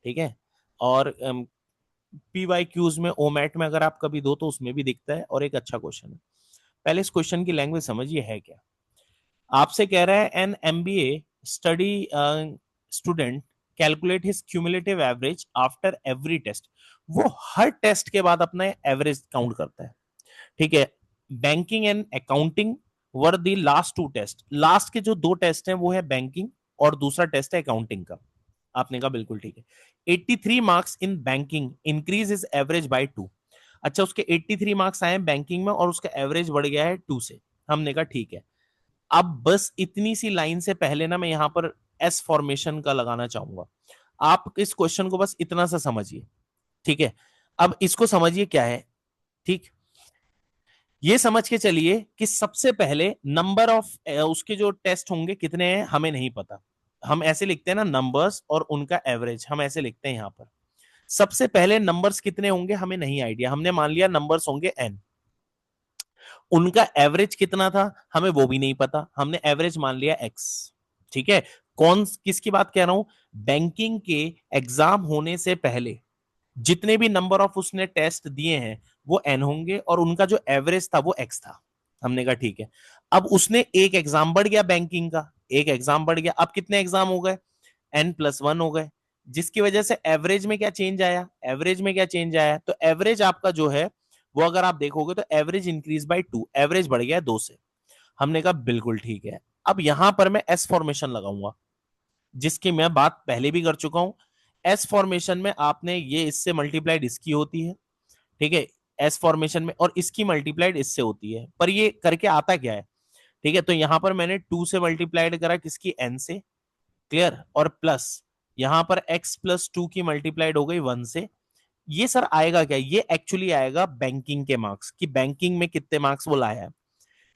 ठीक है, और PYQs में ओमैट में अगर आप कभी दो तो उसमें भी दिखता है, और एक अच्छा क्वेश्चन है। पहले इस क्वेश्चन की लैंग्वेज समझिए है क्या, आपसे कह रहा है an MBA study student calculate his cumulative average after every test, वो हर टेस्ट के बाद अपना एवरेज काउंट करता है, ठीक है। Banking and accounting were the last 2 test, last के जो 2 टेस्ट हैं वो है बैंकिंग और दूसरा टेस्ट है अकाउंटिंग का। आपने कहा बिल्कुल ठीक है, 83 marks in banking increase is average by 2, अच्छा उसके 83 मार्क्स आए बैंकिंग में और उसका एवरेज बढ़ गया है 2 से, हमने कहा ठीक है। अब बस इतनी सी लाइन से पहले ना मैं यहां पर एस फॉर्मेशन का लगाना चाहूंगा, आप इस क्वेश्चन को बस इतना सा समझिए, ठीक है। अब इसको समझिए क्या है, ठीक, ये समझ के चलिए कि सबसे पहले नंबर ऑफ उसके जो टेस्ट होंगे कितने हैं हमें नहीं पता, हम ऐसे लिखते हैं ना नंबर्स और उनका एवरेज, हम ऐसे लिखते हैं यहां पर, सबसे पहले नंबर्स कितने होंगे हमें नहीं आइडिया, हमने मान लिया नंबर्स होंगे n, उनका एवरेज कितना था हमें वो भी नहीं पता, हमने एवरेज मान लिया x, ठीक है। कौन किसकी बात कह रहा हूं, बैंकिंग के एग्जाम होने से पहले जितने भी नंबर ऑफ उसने टेस्ट दिए हैं वो n होंगे और उनका जो एवरेज था वो x था, हमने कहा ठीक है। अब उसने एक एग्जाम बढ़ गया बैंकिंग का, एक एग्जाम बढ़ गया, अब कितने एग्जाम हो गए n+1 हो गए, जिसकी वजह से एवरेज में क्या चेंज आया, एवरेज में क्या चेंज आया, तो एवरेज आपका जो है वो अगर आप देखोगे तो एवरेज इंक्रीज बाय 2, एवरेज बढ़ गया 2 से, हमने कहा बिल्कुल ठीक है। अब यहां पर मैं एस फॉर्मेशन लगाऊंगा जिसकी मैं बात पहले भी कर चुका हूं, एस फॉर्मेशन में आपने ये इससे मल्टीप्लाइड इसकी होती है, ठीक है, एस फॉर्मेशन में, और इसकी मल्टीप्लाइड इससे होती है। पर ये करके आता क्या है, ठीक है, तो यहां पर मैंने 2 से मल्टीप्लाइड करा किसकी, एन से, क्लियर, और प्लस यहां पर x प्लस 2 की मल्टीप्लाइड हो गई 1 से। ये सर आएगा क्या, ये एक्चुअली आएगा बैंकिंग के मार्क्स, कि बैंकिंग में कितने मार्क्स वो लाया है।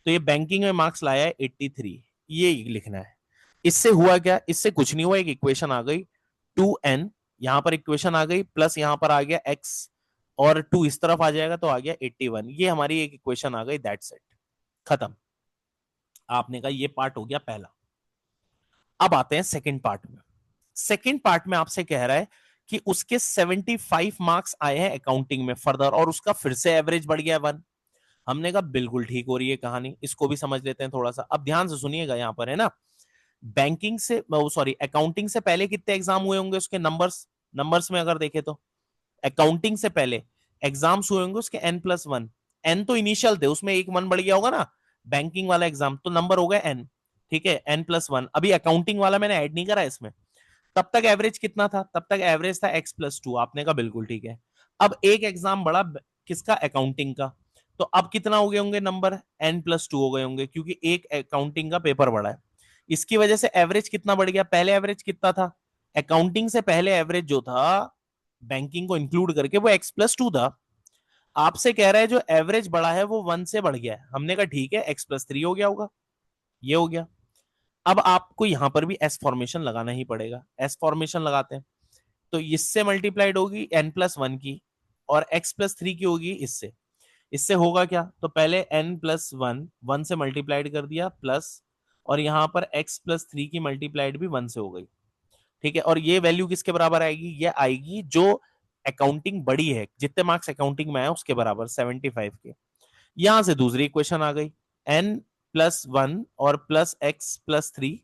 तो ये बैंकिंग में मार्क्स लाया है 83, ये लिखना है। इससे हुआ क्या, इससे कुछ नहीं हुआ, एक इक्वेशन आ गई 2n, यहां पर इक्वेशन आ गई, प्लस यहां पर आ गया x, और 2 इस तरफ आ जाएगा तो आ गया 81, ये हमारी एक इक्वेशन आ गई, दैट्स इट, खत्म। आपने कहा ये पार्ट हो गया पहला। अब आते हैं सेकंड पार्ट में। सेकंड पार्ट में आपसे कह रहा है कि उसके 75 मार्क्स आए हैं अकाउंटिंग में फर्दर, और उसका फिर से एवरेज बढ़ गया 1। हमने कहा बिल्कुल ठीक हो रही है कहानी, इसको भी समझ लेते हैं थोड़ा सा। अब ध्यान से सुनिएगा, यहां पर है ना, बैंकिंग से, सॉरी, अकाउंटिंग से पहले कितने एग्जाम हुए होंगे उसके, नंबर्स, नंबर्स में अगर देखे तो अकाउंटिंग से पहले एग्जाम्स हुए होंगे उसके n+1। n तो इनिशियल थे, उसमें एक 1 बढ़ गया होगा ना, बैंकिंग वाला एग्जाम, तो नंबर हो गया n, ठीक है, n+1। अभी अकाउंटिंग वाला मैंने ऐड नहीं करा इसमें। तब तक एवरेज कितना था, तब तक एवरेज था x+2। आपने कहा बिल्कुल ठीक है। अब एक एग्जाम बढ़ा किसका, अकाउंटिंग का, तो अब कितना हो गए होंगे नंबर, n+2 हो गए होंगे, क्योंकि एक अकाउंटिंग का पेपर बढ़ा है। इसकी वजह से एवरेज कितना बढ़ गया, पहले एवरेज कितना था, अकाउंटिंग से पहले एवरेज जो था बैंकिंग को इंक्लूड करके वो x+2 था। आपसे कह रहा है जो एवरेज बढ़ा है वो 1 से बढ़ गया है। हमने कहा ठीक है, x+3 हो गया होगा, ये हो गया। अब आपको यहां पर भी एस फॉर्मेशन लगाना ही पड़ेगा, एस फॉर्मेशन लगाते हैं, तो इससे मल्टीप्लाइड होगी n+1 की, और x+3 की होगी इससे। इससे होगा क्या, तो पहले n+1 1 से मल्टीप्लाइड कर दिया, प्लस, और यहां पर x+3 की मल्टीप्लाइड भी 1 से हो गई, ठीक है। और ये वैल्यू किसके बराबर आएगी, ये आएगी जो अकाउंटिंग बड़ी है, जितने मार्क्स अकाउंटिंग में आए उसके बराबर, 75 के। यहां से दूसरी इक्वेशन आ गई, n+1 और प्लस x+3,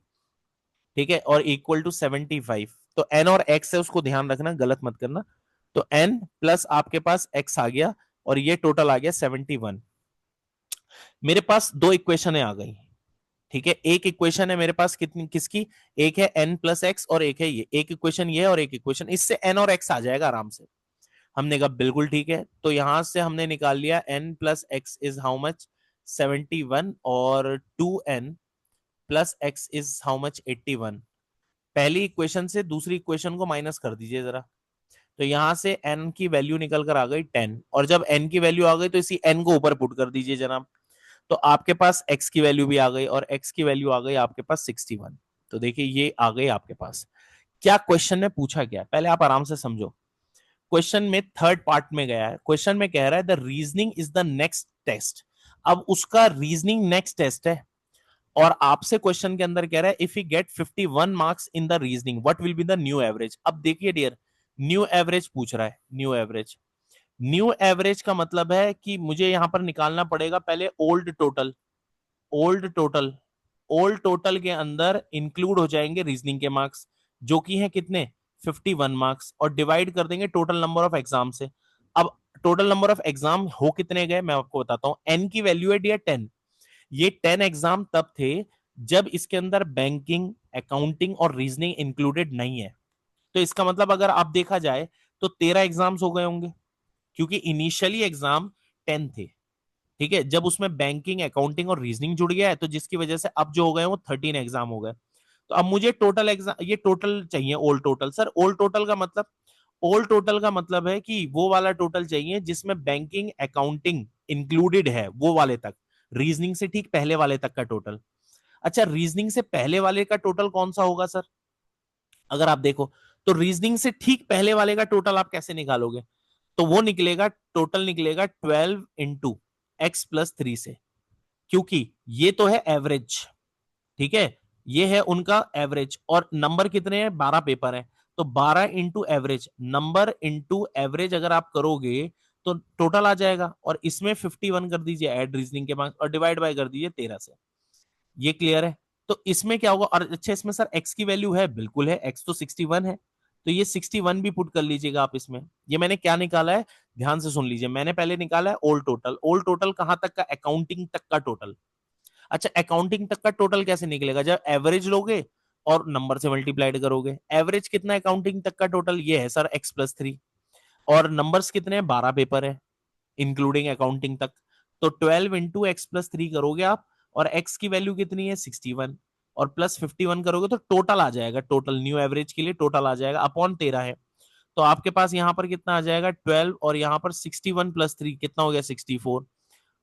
ठीक है, और इक्वल टू 75। तो n और x है, उसको ध्यान रखना, गलत मत करना। तो n प्लस आपके पास x आ गया, और ये टोटल आ गया 71। मेरे पास दो इक्वेशन आ गई, ठीक है। एक इक्वेशन है मेरे पास कितनी, किसकी, एक है n+x और एक है ये, एक इक्वेशन ये और एक इक्वेशन, इससे n और x आ जाएगा आराम से। हमने कहा बिल्कुल ठीक है, तो यहां से हमने निकाल लिया n+x इज हाउ मच, 71, और 2n plus x is how much, 81। पहली इक्वेशन से दूसरी इक्वेशन को माइनस कर दीजिए जरा, तो यहां से n की वैल्यू निकल कर आ गई 10, और जब n की वैल्यू आ गई तो इसी n को ऊपर पुट कर दीजिए जनाब, तो आपके पास x की वैल्यू भी आ गई, और x की वैल्यू आ गई आपके पास 61। तो देखिए ये आ गई आपके पास। क्या क्वेश्चन में पूछा गया, पहले आप आराम से समझो। क्वेश्चन में थर्ड पार्ट में गया है, क्वेश्चन में कह रहा है the reasoning is the next test. अब उसका रीजनिंग नेक्स्ट टेस्ट है, और आपसे क्वेश्चन के अंदर कह रहा है if you get 51 marks in the reasoning what will be the new average. अब देखिए डियर, न्यू एवरेज पूछ रहा है, न्यू एवरेज। न्यू एवरेज का मतलब है कि मुझे यहां पर निकालना पड़ेगा पहले old total. Old total, old total के अंदर इंक्लूड हो जाएंगे रीजनिंग के मार्क्स, जो कि हैं कितने, 51 मार्क्स, और डिवाइड कर देंगे टोटल नंबर ऑफ एग्जाम से। अब टोटल नंबर ऑफ एग्जाम हो कितने गए मैं आपको बताता हूं। एन की वैल्यू है डियर 10। ये 10 एग्जाम तब थे जब इसके अंदर बैंकिंग, अकाउंटिंग और रीजनिंग इंक्लूडेड नहीं है। तो इसका मतलब अगर आप देखा जाए तो 13 एग्जाम्स हो गए होंगे, क्योंकि इनिशियली एग्जाम 10 थे, ठीक है। जब उसमें बैंकिंग, अकाउंटिंग और रीजनिंग जुड़ गया है तो जिसकी वजह से अब जो हो गए वो 13 एग्जाम हो गए। तो अब मुझे टोटल एग्जाम, ये टोटल चाहिए, old total. Sir old total का मतलब, ओल्ड टोटल का मतलब है कि वो वाला टोटल चाहिए जिसमें बैंकिंग, अकाउंटिंग इंक्लूडेड है, वो वाले तक, रीजनिंग से ठीक पहले वाले तक का टोटल। अच्छा, रीजनिंग से पहले वाले का टोटल कौन सा होगा सर, अगर आप देखो तो रीजनिंग से ठीक पहले वाले का टोटल आप कैसे निकालोगे, तो वो निकलेगा, टोटल निकलेगा 12 इंटू x+3 से, क्योंकि ये तो है एवरेज, ठीक है, ये है उनका एवरेज, और नंबर कितने हैं, 12 पेपर है, तो 12 into average, number into average अगर आप करोगे तो टोटल आ जाएगा, और इसमें 51 कर दीजिए ऐड रीजनिंग के मार्क्स, और डिवाइड बाय कर दीजिए 13 से। ये क्लियर है। तो इसमें क्या होगा, और अच्छा इसमें सर x की वैल्यू है, बिल्कुल है, x तो 61 है, तो ये 61 भी पुट कर लीजिएगा आप इसमें। ये मैंने क्या निकाला है, ध्यान से सुन लीजिए, मैंने पहले निकाला है ओल्ड टोटल। ओल्ड टोटल कहां तक का, अकाउंटिंग तक का टोटल। अच्छा, अकाउंटिंग तक का टोटल कैसे निकलेगा, जब एवरेज लोगे और नंबर से मल्टीप्लाइड करोगे। एवरेज कितना है अकाउंटिंग तक का टोटल, ये है सर x+3, और नंबर्स कितने हैं, 12 पेपर है, इंक्लूडिंग अकाउंटिंग तक। तो 12 इंटू एक्स प्लस 3 करोगे आप, और एक्स की वैल्यू कितनी है 61, और प्लस 51 करोगे तो टोटल आ जाएगा, टोटल न्यू एवरेज के लिए टोटल आ जाएगा अपॉन 13 है। तो आपके पास यहाँ पर कितना आ जाएगा 12, और यहाँ पर 61 प्लस 3 कितना हो गया 64,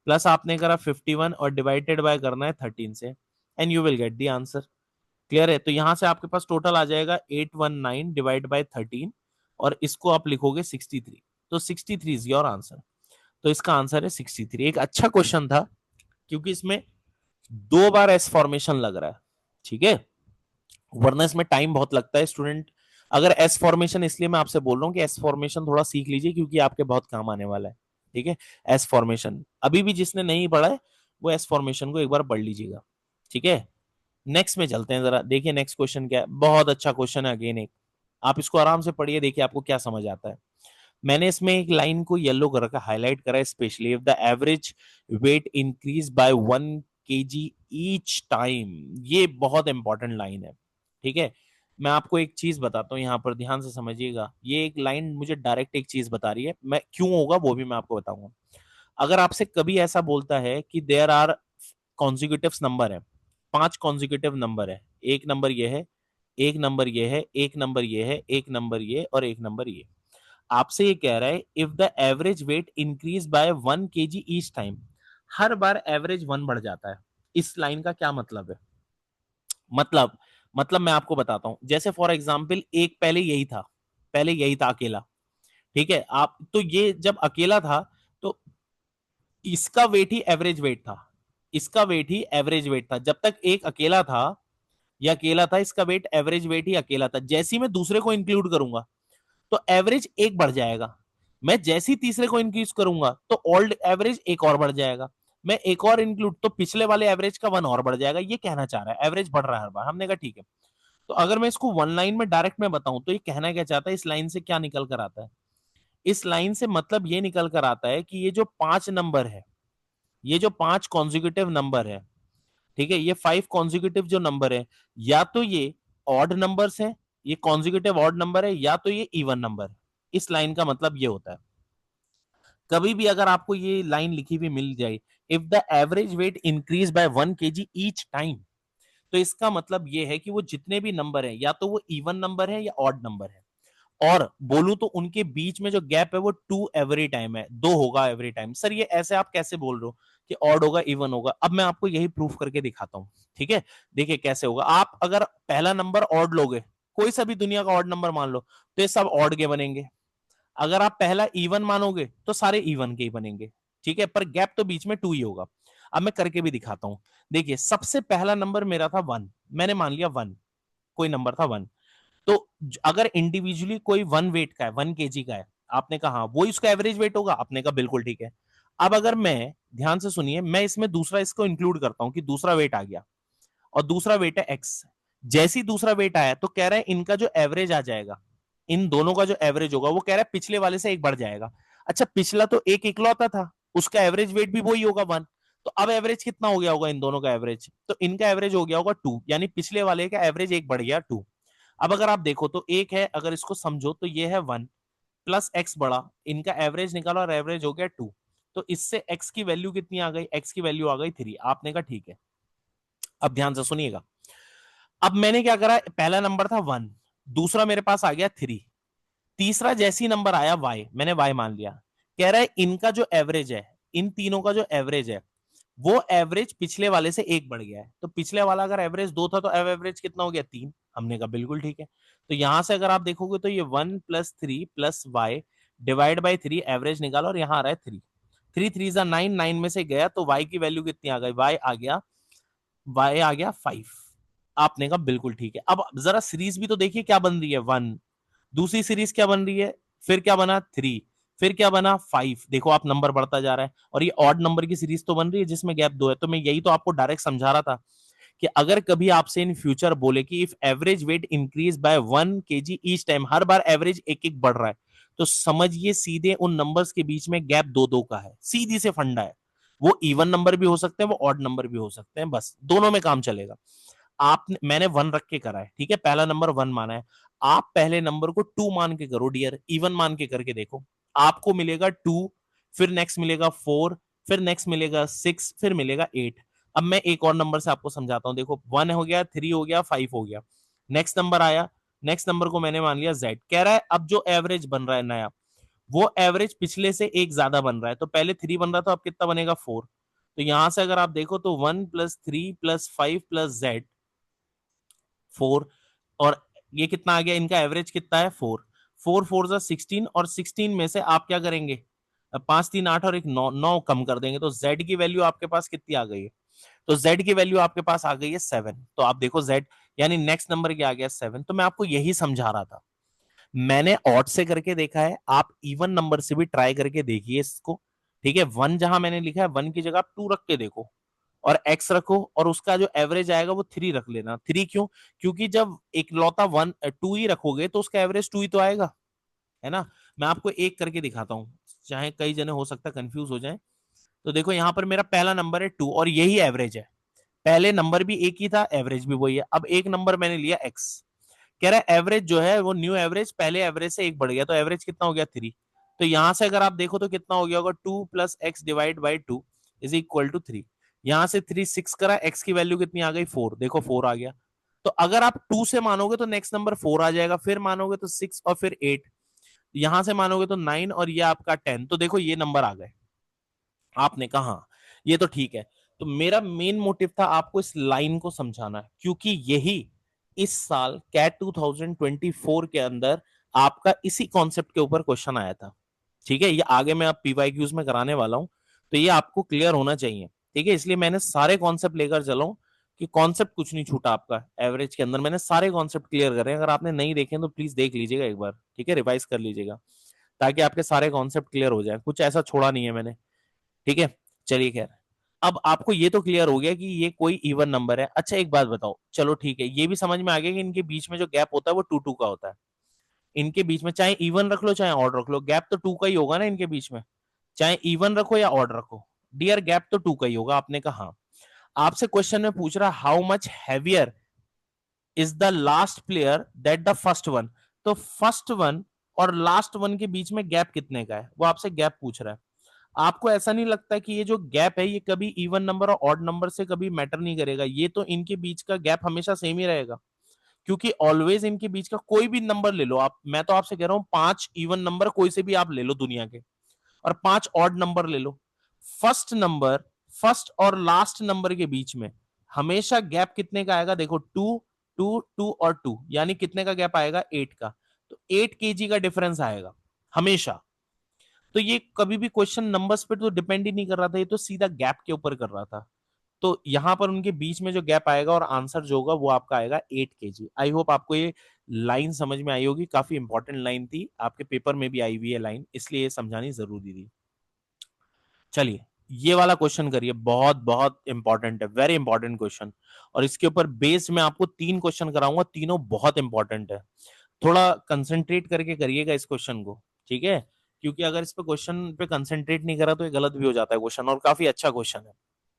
प्लस आपने करा 51 और डिवाइडेड बाय करना है 13 से, and you will get the answer. Clear है? तो यहां से आपके पास टोटल आ जाएगा 819 डिवाइड बाय 13, और इसको आप लिखोगे 63, तो 63 इज योर आंसर। तो इसका आंसर है 63। एक अच्छा क्वेश्चन था, क्योंकि इसमें 2 बार एस फॉर्मेशन लग रहा है, ठीक है, वरना इसमें टाइम बहुत लगता है स्टूडेंट। अगर एस फॉर्मेशन, इसलिए मैं आपसे बोल रहा हूँ कि एस फॉर्मेशन थोड़ा सीख लीजिए, क्योंकि आपके बहुत काम आने वाला है, ठीक है। एस फॉर्मेशन अभी भी जिसने नहीं पढ़ा है वो एस फॉर्मेशन को एक बार पढ़ लीजिएगा, ठीक है। नेक्स्ट में चलते हैं, जरा देखिए नेक्स्ट क्वेश्चन क्या है। बहुत अच्छा क्वेश्चन है अगेन एक, आप इसको आराम से पढ़िए, देखिए आपको क्या समझ आता है। मैंने इसमें एक लाइन को येलो कर रखा, हाईलाइट करा है specially, if the average weight increase by 1 kg each time. ये बहुत इंपॉर्टेंट लाइन है, ठीक है। मैं आपको एक चीज बताता हूँ, यहाँ पर ध्यान से समझिएगा। ये एक लाइन मुझे डायरेक्ट एक चीज बता रही है, मैं क्यों होगा वो भी मैं आपको बताऊंगा। अगर आपसे कभी ऐसा बोलता है कि देयर आर कॉन्जिक्यूटिव नंबर है, 5 कॉन्जिक्यूटिव नंबर है, एक नंबर ये है, एक नंबर ये है, एक नंबर ये है, एक नंबर ये, और एक नंबर ये, आपसे ये कह रहा है if the average weight increase by 1 kg each time, her bar average 1 बढ़ जाता है। इस लाइन का क्या मतलब है? मतलब मतलब मैं आपको बताता हूं, जैसे फॉर एग्जाम्पल एक पहले यही था, पहले यही था अकेला, ठीक है। आप तो ये जब अकेला था तो इसका वेट ही एवरेज वेट था, इसका वेट ही एवरेज वेट था। जब तक एक अकेला था, या अकेला था, इसका वेट एवरेज वेट ही अकेला था। जैसे ही मैं दूसरे को इंक्लूड करूंगा तो एवरेज एक बढ़ जाएगा। मैं जैसे ही तीसरे को इंक्रीज करूंगा तो ओल्ड एवरेज एक और बढ़ जाएगा। मैं एक और इंक्लूड तो पिछले वाले एवरेज का 1 और बढ़ जाएगा। ये कहना चाह रहा है एवरेज बढ़ रहा है हर बार। हमने कहा ठीक है। तो अगर मैं इसको 1 लाइन में डायरेक्ट में बताऊं तो ये कहना क्या चाहता है, इस लाइन से क्या निकल कर आता है? इस लाइन से मतलब ये निकल कर आता है कि ये जो 5 नंबर है, ये जो 5 कॉन्जिक्यूटिव नंबर है, ठीक है, ये 5 कॉन्जिक्यूटिव जो नंबर है, या तो ये ऑड नंबर्स है, ये कॉन्जिक्यूटिव ऑड नंबर है, या तो ये इवन नंबर है। इस लाइन का मतलब ये होता है। कभी भी अगर आपको ये लाइन लिखी हुई मिल जाए, if the average weight increase by 1 kg each time, तो इसका मतलब ये है कि वो जितने भी नंबर है, या तो वो इवन नंबर है या ऑड नंबर है, और बोलूं तो उनके बीच में जो गैप है वो 2 एवरी टाइम है, 2 होगा एवरी टाइम। सर ये ऐसे आप कैसे बोल रहे हो कि ऑड होगा इवन होगा? अब मैं आपको यही प्रूफ करके दिखाता हूं, ठीक है। देखिए कैसे होगा। आप अगर पहला नंबर ऑड लोगे, कोई सा भी दुनिया का ऑड नंबर मान लो, तो ये सब ऑड के बनेंगे। अगर आप पहला इवन मानोगे तो सारे इवन के ही बनेंगे, ठीक है, पर गैप तो बीच में 2 ही होगा। अब मैं करके भी दिखाता हूं। देखिए सबसे पहला नंबर मेरा था 1, मैंने मान लिया 1, कोई नंबर था 1। तो अगर इंडिविजुअली कोई 1 वेट का है, 1 kg का है, आपने कहा हाँ, वो इसका एवरेज वेट होगा, आपने कहा बिल्कुल ठीक है। अब अगर मैं, ध्यान से सुनिए, मैं इसमें दूसरा इसको इंक्लूड करता हूं कि दूसरा वेट आ गया, और दूसरा वेट है एक्स। जैसी दूसरा वेट आया तो कह रहा है इनका जो एवरेज आ जाएगा, इन दोनों का जो एवरेज होगा, वो कह रहा है पिछले वाले से एक बढ़ जाएगा। अच्छा पिछला तो एक इकलौता था, उसका एवरेज वेट भी वही होगा 1। तो अब एवरेज कितना हो गया होगा इन दोनों का एवरेज? तो इनका एवरेज हो गया होगा 2, यानी पिछले वाले का एवरेज एक बढ़ गया 2। अब अगर आप देखो तो एक है, अगर इसको समझो तो ये है 1 प्लस एक्स बढ़ा, इनका एवरेज निकाला और एवरेज हो गया 2। तो इससे एक्स की वैल्यू कितनी आ गई? एक्स की वैल्यू आ गई 3। आपने कहा ठीक है। अब ध्यान से सुनिएगा। अब मैंने क्या करा, पहला नंबर था 1, दूसरा मेरे पास आ गया 3, तीसरा जैसी नंबर आया y, मैंने y मान लिया। कह रहा है इनका जो एवरेज है, इन तीनों का जो एवरेज है, वो एवरेज पिछले वाले से एक बढ़ गया है। तो पिछले वाला अगर एवरेज 2 था तो अब एवरेज कितना हो गया 3। हमने कहा बिल्कुल ठीक है। तो यहां से अगर आप देखोगे तो ये 1 plus 3 plus y divide by 3 average निकालो, और यहां आ रहा है 3। 3 3 जा 9, 9 में से गया तो y की वैल्यू कितनी आ गई? y आ गया 5। आपने कहा बिल्कुल ठीक है। अब जरा सीरीज भी तो देखिए क्या बन रही है, 1, दूसरी सीरीज क्या बन रही है, फिर क्या बना 3, फिर क्या बना 5। देखो आप नंबर बढ़ता जा रहा है, और ये ऑड नंबर की सीरीज तो बन रही है जिसमें गैप 2 है। तो मैं यही तो आपको डायरेक्ट समझा रहा था कि अगर कभी आपसे इन फ्यूचर बोले कि if average weight increase by 1 kg each time, her bar average एक एक बढ़ रहा है, तो समझिए सीधे उन नंबर्स के बीच में गैप 2 2 का है। सीधी से फंडा है। वो इवन नंबर भी हो सकते हैं, वो ऑड नंबर भी हो सकते हैं, बस दोनों में काम चलेगा। आपने, मैंने 1 रख के करा है, ठीक है, पहला नंबर 1 माना है। आप पहले नंबर को 2 मान के करो डियर, इवन मान के करके देखो, आपको मिलेगा 2, फिर नेक्स्ट मिलेगा 4, फिर नेक्स्ट मिलेगा 6, फिर मिलेगा 8। अब मैं एक और नंबर से आपको समझाता हूं। देखो 1 हो गया, 3 हो गया, 5 हो गया, नेक्स्ट नंबर आया, नेक्स्ट नंबर को मैंने मान लिया z। कह रहा है अब जो एवरेज बन रहा है नया, वो एवरेज पिछले से एक ज्यादा बन रहा है। तो पहले 3 बन रहा था, अब कितना बनेगा 4। तो यहां से अगर आप देखो तो 1 + 3 + 5 + z 4। और ये कितना आ गया, इनका एवरेज कितना है 4। 4 4 जा 16, और 16 में से आप क्या करेंगे, 5 3 8 और एक 9, 9 कम कर देंगे, तो z की वैल्यू आपके पास कितनी आ गई है, तो z की वैल्यू आपके पास आ गई है 7। तो आप देखो z यानी नेक्स्ट नंबर क्या आ गया 7। तो मैं आपको यही समझा रहा था, मैंने ऑड से करके देखा है, आप इवन नंबर से भी ट्राई करके देखिए इसको। ठीक है, 1 जहां मैंने लिखा है 1 की जगह आप 2 रख के देखो, और x रखो, और उसका जो एवरेज आएगा वो 3 रख लेना। 3 क्यों, क्योंकि जब एक लौता 1 2 ही रखोगे तो उसका एवरेज 2 ही तो आएगा, है ना। मैं आपको एक करके दिखाता हूं, चाहे कई जने हो सकता है कंफ्यूज हो जाए। तो देखो यहाँ पर मेरा पहला नंबर है 2, और यही एवरेज है। पहले नंबर भी एक ही था, एवरेज भी वही है। अब एक नंबर मैंने लिया x, कह रहा है एवरेज जो है वो न्यू एवरेज पहले एवरेज से एक बढ़ गया, तो एवरेज कितना हो गया 3। तो यहां से अगर आप देखो तो कितना हो गया होगा, 2 + x डिवाइड बाई 2 = 3। यहां से 3 6 करा, x की वैल्यू कितनी आ गई 4, देखो 4 आ गया। तो अगर आप 2 से मानोगे तो नेक्स्ट नंबर 4 आ जाएगा, फिर मानोगे तो 6 और फिर 8, यहां से मानोगे तो 9 और ये आपका 10। तो देखो ये नंबर आ गए। आपने कहा हाँ, ये तो ठीक है। तो मेरा मेन मोटिव था आपको इस लाइन को समझाना, क्योंकि यही इस साल कैट 2024 के अंदर आपका इसी कॉन्सेप्ट के ऊपर क्वेश्चन आया था। ठीक है, ये आगे मैं आप पीवाईक्यूज में कराने वाला हूं, तो ये आपको क्लियर होना चाहिए। ठीक है, इसलिए मैंने सारे कॉन्सेप्ट लेकर चला हूं कि कॉन्सेप्ट कुछ नहीं छूटा आपका। एवरेज के अंदर मैंने सारे कॉन्सेप्ट क्लियर करे, अगर आपने नहीं देखे तो प्लीज देख लीजिएगा एक बार, ठीक है, रिवाइज कर लीजिएगा, ताकि आपके सारे कॉन्सेप्ट क्लियर हो जाए, कुछ ऐसा छोड़ा नहीं है मैंने। ठीक है, चलिए खैर, अब आपको ये तो क्लियर हो गया कि ये कोई इवन नंबर है। अच्छा एक बात बताओ, चलो ठीक है, ये भी समझ में आ गया कि इनके बीच में जो गैप होता है वो 2 2 का होता है। इनके बीच में चाहे इवन रख लो चाहे ऑड रख लो, गैप तो 2 का ही होगा ना इनके बीच में, चाहे इवन रखो या ऑड रखो। डियर गैप तो 2 का ही होगा। आपने कहा हाँ। आपसे क्वेश्चन में पूछ रहा how much heavier is the last player that the first one. तो फर्स्ट वन और लास्ट वन के बीच में गैप कितने का है, वो आपसे गैप पूछ रहा है। आपको ऐसा नहीं लगता कि ये जो गैप है ये कभी इवन नंबर और ऑड नंबर से कभी मैटर नहीं करेगा, ये तो इनके बीच का गैप हमेशा सेम ही रहेगा, क्योंकि ऑलवेज इनके बीच का कोई भी नंबर ले लो आप, मैं तो आपसे कह रहा हूं 5 इवन नंबर कोई से भी आप ले लो दुनिया के, और 5 ऑड नंबर ले लो, फर्स्ट नंबर, फर्स्ट और लास्ट नंबर के बीच में हमेशा गैप कितने का आएगा, देखो 2 2 2 और 2, यानी कितने का गैप आएगा 8 का। तो 8 kg का डिफरेंस आएगा हमेशा। तो ये कभी भी क्वेश्चन नंबर्स पे तो डिपेंड ही नहीं कर रहा था, ये तो सीधा गैप के ऊपर कर रहा था। तो यहां पर उनके बीच में जो गैप आएगा और आंसर जो होगा वो आपका आएगा 8 kg। आई होप आपको ये लाइन समझ में आई होगी, काफी इंपॉर्टेंट लाइन थी, आपके पेपर में भी आई हुई है लाइन, इसलिए ये समझानी जरूरी थी। चलिए ये वाला क्वेश्चन करिए, बहुत बहुत इंपॉर्टेंट है, वेरी इंपॉर्टेंट क्वेश्चन। और इसके ऊपर बेस में आपको 3 क्वेश्चन कराऊंगा, तीनों बहुत इंपॉर्टेंट है। थोड़ा कंसंट्रेट करके करिएगा इस क्वेश्चन को, ठीक है, क्योंकि अगर इस पे क्वेश्चन पे कंसंट्रेट नहीं करा तो ये गलत भी हो जाता है क्वेश्चन, और काफी अच्छा क्वेश्चन है।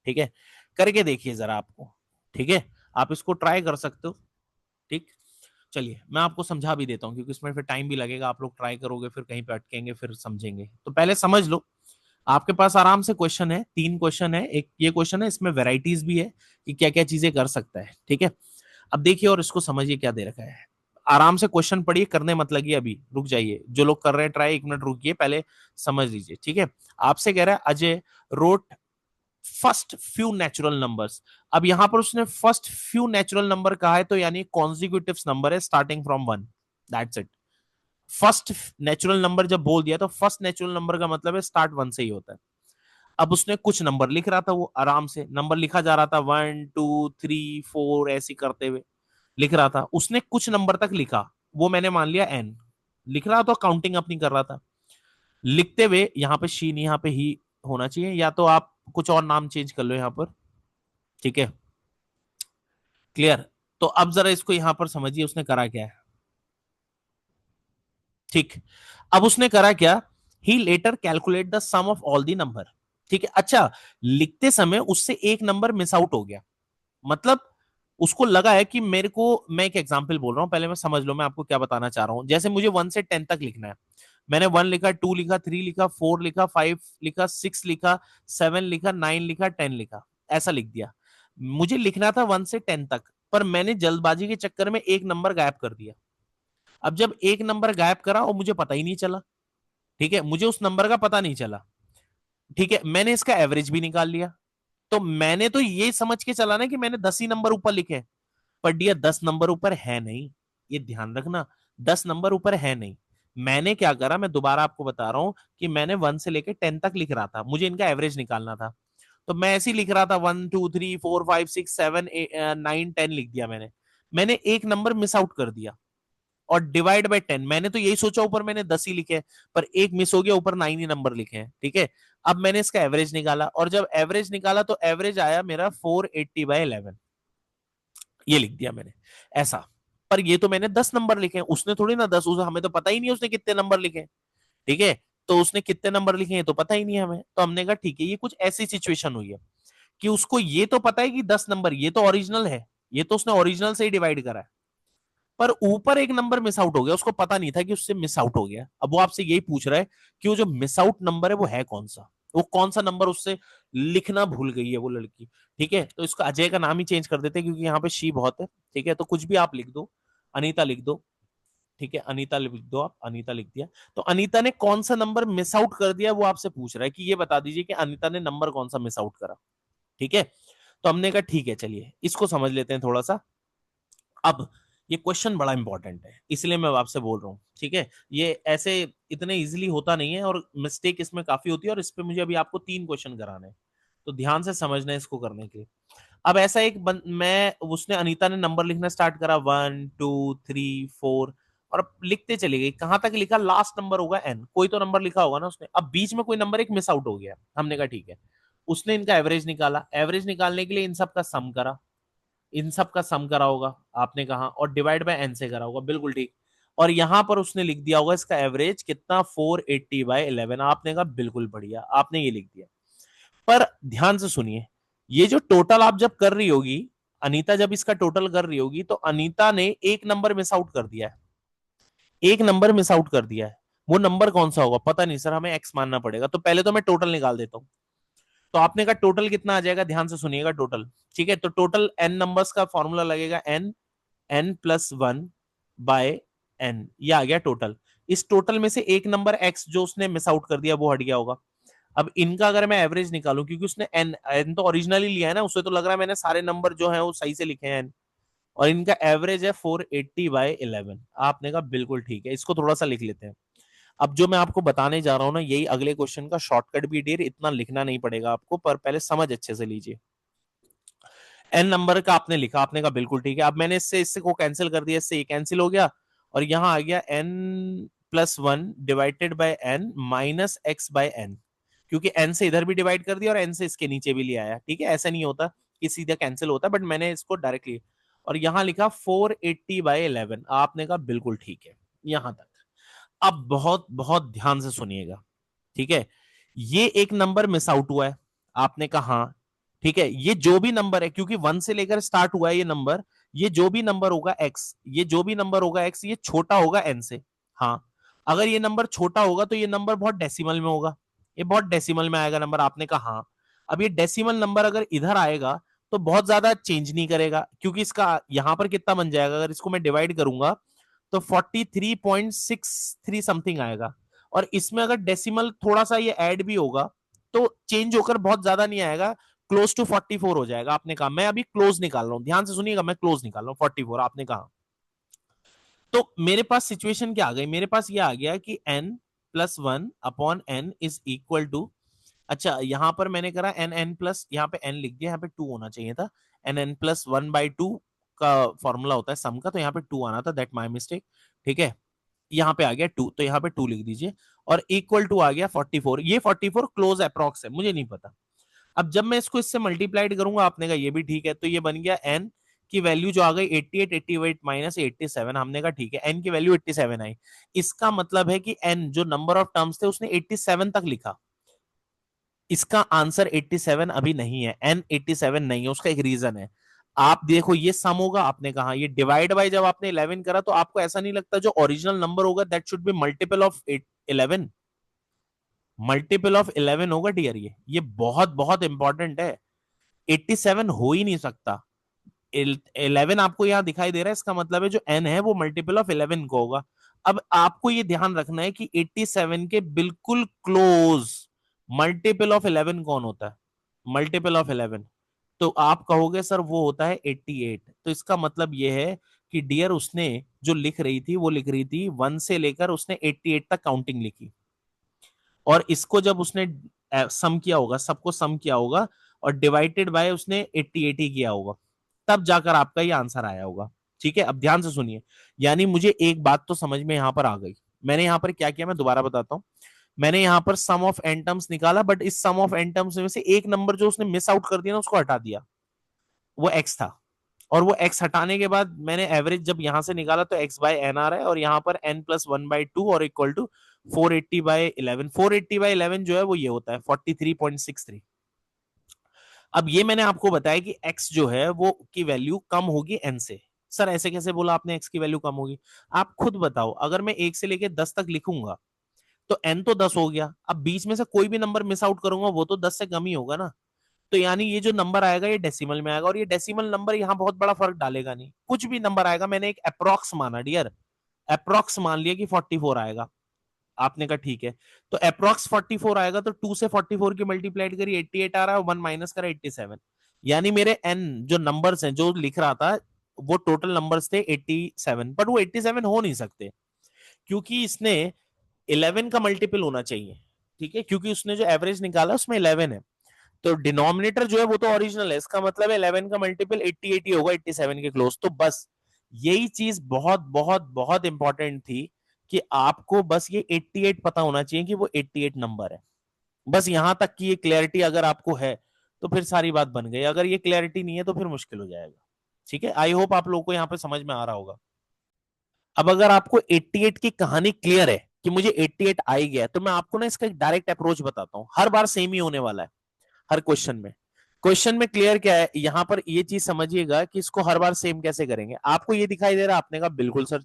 ठीक है, करके देखिए जरा आपको, ठीक है, आप इसको ट्राई कर सकते हो। ठीक, चलिए मैं आपको समझा भी देता हूँ, क्योंकि इसमें फिर टाइम भी लगेगा, आप लोग ट्राई करोगे फिर कहीं पे अटकेंगे फिर समझेंगे, तो पहले समझ लो। आपके पास आराम से क्वेश्चन है, 3 क्वेश्चन है, एक ये क्वेश्चन है, इसमें वेराइटीज भी है कि क्या क्या चीजें कर सकता है। ठीक है, अब देखिए और इसको समझिए क्या दे रखा है। आराम से क्वेश्चन पढ़िए, करने मत लगिए, अभी रुक जाइए, जो लोग कर रहे हैं ट्राई 1 मिनट रुकिए, पहले समझ लीजिए। ठीक है, आपसे कह रहा है Ajay wrote first few natural numbers. अब यहां पर उसने फर्स्ट फ्यू नेचुरल नंबर कहा है, तो यानी कॉन्जिक्यूटिव नंबर है starting from 1, that's it. First natural number जब बोल दिया तो फर्स्ट नेचुरल नंबर का मतलब है स्टार्ट 1 से ही होता है। अब उसने कुछ नंबर लिख रहा था, वो आराम से नंबर लिखा जा रहा था, 1 2 3 4 ऐसी करते हुए लिख रहा था, उसने कुछ नंबर तक लिखा, वो मैंने मान लिया n। लिख रहा था, काउंटिंग अपनी कर रहा था, लिखते हुए यहाँ पे शी नहीं यहाँ पे ही होना चाहिए, या तो आप कुछ और नाम चेंज कर लो यहाँ पर। ठीक है, क्लियर। तो अब जरा इसको यहां पर समझिए उसने करा क्या है। ठीक, अब उसने करा क्या, he later calculate the sum of all the number. ठीक है, अच्छा लिखते समय उससे एक नंबर मिस आउट हो गया, मतलब उसको लगा है कि मेरे को, मैं एक एग्जांपल बोल रहा हूं, पहले मैं समझ लो मैं आपको क्या बताना चाह रहा हूं। जैसे मुझे 1 से 10 तक लिखना है, मैंने 1 लिखा, 2 लिखा, 3 लिखा, 4 लिखा, 5 लिखा, 6 लिखा, 7 लिखा, 9 लिखा, 10 लिखा, ऐसा लिख दिया। मुझे लिखना था 1 से 10 तक, पर मैंने जल्दबाजी के चक्कर में एक नंबर गायब कर दिया। अब जब एक नंबर गायब करा और मुझे पता ही नहीं चला, ठीक है, मुझे उस नंबर का पता नहीं चला, ठीक है, मैंने इसका एवरेज भी निकाल लिया। तो मैंने तो ये समझ के चला ना कि मैंने 10 ही नंबर ऊपर लिखे, पर डियर 10 नंबर ऊपर है नहीं, ये ध्यान रखना, 10 नंबर ऊपर है नहीं। मैंने क्या करा, मैं दोबारा आपको बता रहा हूं कि मैंने 1 से लेके 10 तक लिख रहा था, मुझे इनका एवरेज निकालना था। तो मैं ऐसे ही लिख रहा था 1 2 3 4 5 6 7 9 10 लिख दिया मैंने। मैंने एक नंबर मिस आउट कर दिया, और डिवाइड बाय 10, मैंने तो यही सोचा ऊपर मैंने 10 ही लिखे, पर एक मिस हो गया, ऊपर 9 ही नंबर लिखे हैं, ठीक है। अब मैंने इसका एवरेज निकाला, और जब एवरेज निकाला तो एवरेज आया मेरा 480/11, ये लिख दिया मैंने ऐसा। पर ये तो मैंने 10 नंबर लिखे, उसने थोड़ी ना 10, उसे हमें तो पता ही नहीं उसने कितने नंबर लिखे, ठीक है। तो उसने कितने नंबर लिखे हैं तो पता ही नहीं हमें, तो हमने कहा ठीक है, ये कुछ ऐसी सिचुएशन हुई है कि उसको ये तो पता है कि 10 नंबर ये तो ओरिजिनल है, ये तो उसने ओरिजिनल से ही डिवाइड करा है, पर ऊपर एक नंबर मिस आउट हो गया, उसको पता नहीं था कि उससे मिस आउट हो गया। अब वो आपसे यही पूछ रहा है कि वो जो मिस आउट नंबर है वो है कौन सा, वो कौन सा नंबर उससे लिखना भूल गई है वो लड़की, ठीक है। तो इसको अजय का नाम ही चेंज कर देते हैं, क्योंकि यहाँ पे शी बहुत है, ठीक है। तो कुछ भी आप लिख दो, अनीता लिख दो, ठीक है, अनीता लिख दो आप, अनीता लिख दिया। तो अनीता ने कौन सा नंबर मिस आउट कर दिया वो आपसे पूछ रहा है कि ये बता दीजिए कि अनीता ने नंबर कौन सा मिस आउट करा, ठीक है। तो हमने कहा ठीक है, चलिए इसको समझ लेते हैं थोड़ा सा। अब ये क्वेश्चन बड़ा इंपॉर्टेंट है, इसलिए मैं आपसे बोल रहा हूँ, ठीक है। ये ऐसे इतने इजीली होता नहीं है, और मिस्टेक इसमें काफी होती है, और इस पे मुझे अभी आपको 3 क्वेश्चन कराने हैं, तो ध्यान से समझना है इसको करने के लिए। अब ऐसा मैं उसने अनीता ने नंबर लिखना स्टार्ट करा 1 2 3 4, और अब लिखते चले गई, कहां तक लिखा, लास्ट नंबर होगा एन, कोई तो नंबर लिखा होगा ना उसने। अब बीच में कोई नंबर एक मिस आउट हो गया, हमने कहा ठीक है। उसने इनका एवरेज निकाला, एवरेज निकालने के लिए इन सब का सम करा, इन सब का सम करा होगा आपने कहा, और डिवाइड बाय एन से करा होगा, बिल्कुल ठीक। और यहां पर उसने लिख दिया होगा इसका एवरेज कितना, 480/11, आपने कहा बिल्कुल बढ़िया, आपने ये लिख दिया। पर ध्यान से सुनिए, ये जो टोटल आप जब कर रही होगी, अनीता जब इसका टोटल कर रही होगी, तो अनीता ने एक नंबर मिस आउट कर दिया है, एक नंबर मिस आउट कर दिया है। वो नंबर कौन सा होगा पता नहीं सर, हमें एक्स मानना पड़ेगा, तो पहले तो मैं टोटल निकाल देता हूं। तो आपने कहा टोटल कितना आ जाएगा, ध्यान से सुनिएगा टोटल, ठीक है। तो टोटल एन नंबर्स का फॉर्मूला लगेगा एन, n+1/n, ये आ गया टोटल। इस टोटल में से एक नंबर x जो उसने मिस आउट कर दिया वो हट गया होगा। अब इनका अगर मैं एवरेज निकालूं, क्योंकि उसने n तो ओरिजिनली लिया है ना, उसे तो लग रहा है मैंने सारे नंबर जो है वो सही से लिखे हैं n, और इनका एवरेज है 480/11, आपने कहा बिल्कुल ठीक है, इसको थोड़ा सा लिख लेते हैं। अब जो मैं आपको बताने जा रहा हूं ना, यही अगले क्वेश्चन का शॉर्टकट भी डियर, इतना लिखना नहीं पड़ेगा आपको, पर पहले समझ अच्छे से लीजिए। एन नंबर का आपने लिखा, आपने कहा बिल्कुल ठीक है। अब मैंने इससे इससे को कैंसिल कर दिया, इससे ये कैंसिल हो गया, और यहां आ गया n+1 divided by n minus x/n, क्योंकि n से इधर भी डिवाइड कर दिया और n से इसके नीचे भी ले आया, ठीक है। ऐसा नहीं होता कि सीधा कैंसिल होता, बट मैंने इसको डायरेक्टली, और यहां लिखा 480/11, आपने कहा बिल्कुल ठीक है यहां तक। अब बहुत बहुत ध्यान से सुनिएगा, ठीक है। ये एक नंबर मिस आउट हुआ है, आपने कहा हाँ, ठीक है। ये जो भी नंबर है, क्योंकि 1 से लेकर स्टार्ट हुआ है ये नंबर, ये जो भी नंबर होगा x, ये जो भी नंबर होगा x, ये छोटा होगा n से, हाँ। अगर ये नंबर छोटा होगा तो ये नंबर बहुत डेसिमल में होगा, ये बहुत डेसिमल में आएगा नंबर, आपने कहा हाँ। अब ये डेसिमल नंबर अगर इधर आएगा तो बहुत ज्यादा चेंज नहीं करेगा, क्योंकि इसका यहां पर कितना बन जाएगा, अगर इसको मैं डिवाइड करूंगा तो 43.63 समथिंग आएगा, और इसमें अगर डेसिमल थोड़ा सा ये ऐड भी होगा तो चेंज होकर बहुत ज्यादा नहीं आएगा, क्लोज टू 44 हो जाएगा, आपने कहा। मैं अभी क्लोज निकाल रहा हूं, ध्यान से सुनिएगा, मैं क्लोज निकाल रहा हूं 44, आपने कहा। तो मेरे पास सिचुएशन क्या आ गई, मेरे पास ये आ गया कि n+1/n=, अच्छा यहां पर मैंने करा एन एन प्लस, यहाँ पे n लिख दिया, यहाँ पे 2 होना चाहिए था, n+1/2 का फॉर्मूला होता है सम का, तो यहाँ पे 2 आना था, दैट माय मिस्टेक, ठीक है। यहाँ पे आ गया 2, तो यहाँ पे 2 लिख दीजिए, और इक्वल टू आ गया 44, ये 44 क्लोज अप्रॉक्स है, मुझे नहीं पता। अब जब मैं इसको इससे मल्टीप्लाइड करूंगा, आपने कहा ये भी ठीक है, तो ये बन गया n की वैल्यू जो आ गई 88, 88 माइनस 87, हमने कहा ठीक है, n की वैल्यू 87 आई। इसका मतलब है कि n जो नंबर ऑफ टर्म्स थे उसने 87 तक लिखा, इसका आंसर 87 अभी नहीं है, n 87 नहीं है, उसका एक रीजन है। आप देखो ये सम होगा, आपने कहा ये डिवाइड बाय, जब आपने 11 करा तो आपको ऐसा नहीं लगता जो ओरिजिनल नंबर होगा that should be multiple of 11, multiple of 11 होगा डियर। ये बहुत बहुत इंपॉर्टेंट है। 87 हो ही नहीं सकता। 11 आपको यहां दिखाई दे रहा है, इसका मतलब है जो n है वो मल्टीपल ऑफ 11 को होगा। अब आपको ये ध्यान रखना है कि 87 के बिल्कुल क्लोज मल्टीपल ऑफ 11 कौन होता है? मल्टीपल ऑफ 11, तो आप कहोगे सर वो होता है 88। तो इसका मतलब ये है कि डियर उसने जो लिख रही थी वो लिख रही थी 1 से लेकर उसने 88 तक काउंटिंग लिखी, और इसको जब उसने सम किया होगा, सबको सम किया होगा और डिवाइडेड बाय उसने 88 ही किया होगा, तब जाकर आपका ये आंसर आया होगा। ठीक है, अब ध्यान से सुनिए। यानी मुझे एक बात तो समझ में यहां पर आ गई। मैंने यहां पर क्या किया मैं दोबारा बताता हूं। मैंने यहां पर सम ऑफ एन टर्म्स निकाला, बट इस सम ऑफ एन टर्म्स में से एक नंबर जो उसने मिस आउट कर दिया ना उसको हटा दिया, वो एक्स था। और वो एक्स हटाने के बाद मैंने एवरेज जब यहां से निकाला तो एक्स बाय एन आ रहा है, और यहां पर एन प्लस 1/2 और इक्वल टू 480/11। 480/11 जो है वो ये होता है 43.63। अब ये मैंने आपको बताया कि x जो है वो की वैल्यू कम होगी n से। सर ऐसे कैसे बोला आपने x की वैल्यू कम होगी? आप खुद बताओ, अगर मैं 1 से लेके 10 तक लिखूंगा तो n तो 10 हो गया, अब बीच में से कोई भी नंबर मिस आउट करूंगा वो तो 10 से कम ही होगा ना। तो यानी ये जो नंबर आएगा ये डेसिमल में आएगा, और ये डेसिमल नंबर यहाँ बहुत बड़ा फर्क डालेगा नहीं, कुछ भी नंबर आएगा। मैंने एक अप्रोक्स माना डियर, अप्रोक्स मान लिया कि 44 आएगा। आपने कहा ठीक है, तो अप्रोक्स 44 आएगा, तो 2 से 44 की मल्टीप्लाइड करी 88 आ रहा है, 1 माइनस करा 87। यानी मेरे n जो नंबर्स हैं जो लिख रहा था वो टोटल नंबर्स थे 87, बट वो 87 हो नहीं सकते, क्योंकि इसने 11 का मल्टीपल होना चाहिए। ठीक है, क्योंकि उसने जो एवरेज निकाला उसमें 11 है, तो डिनोमिनेटर जो है वो तो ओरिजिनल है, इसका मतलब है 11 का मल्टीपल 88 ही होगा 87 के क्लोज। तो बस यही चीज बहुत बहुत बहुत इंपॉर्टेंट थी कि आपको बस ये 88 पता होना चाहिए कि वो 88 नंबर है। बस यहां तक की ये क्लैरिटी अगर आपको है तो फिर सारी बात बन गई, अगर ये क्लैरिटी नहीं है तो फिर मुश्किल हो जाएगा। ठीक है, आई होप आप लोगों को यहाँ पे समझ में आ रहा होगा। अब अगर आपको 88 की कहानी क्लियर है कि मुझे 88 आ ही गया, तो मैं आपको ना इसका एक डायरेक्ट अप्रोच बताता हूं, हर बार सेम ही होने वाला है हर क्वेश्चन में। क्वेश्चन में क्लियर क्या है यहां पर, ये चीज समझिएगा कि इसको हर बार सेम कैसे करेंगे। आपको ये दिखाई दे रहा है? आपने कहा बिल्कुल सर।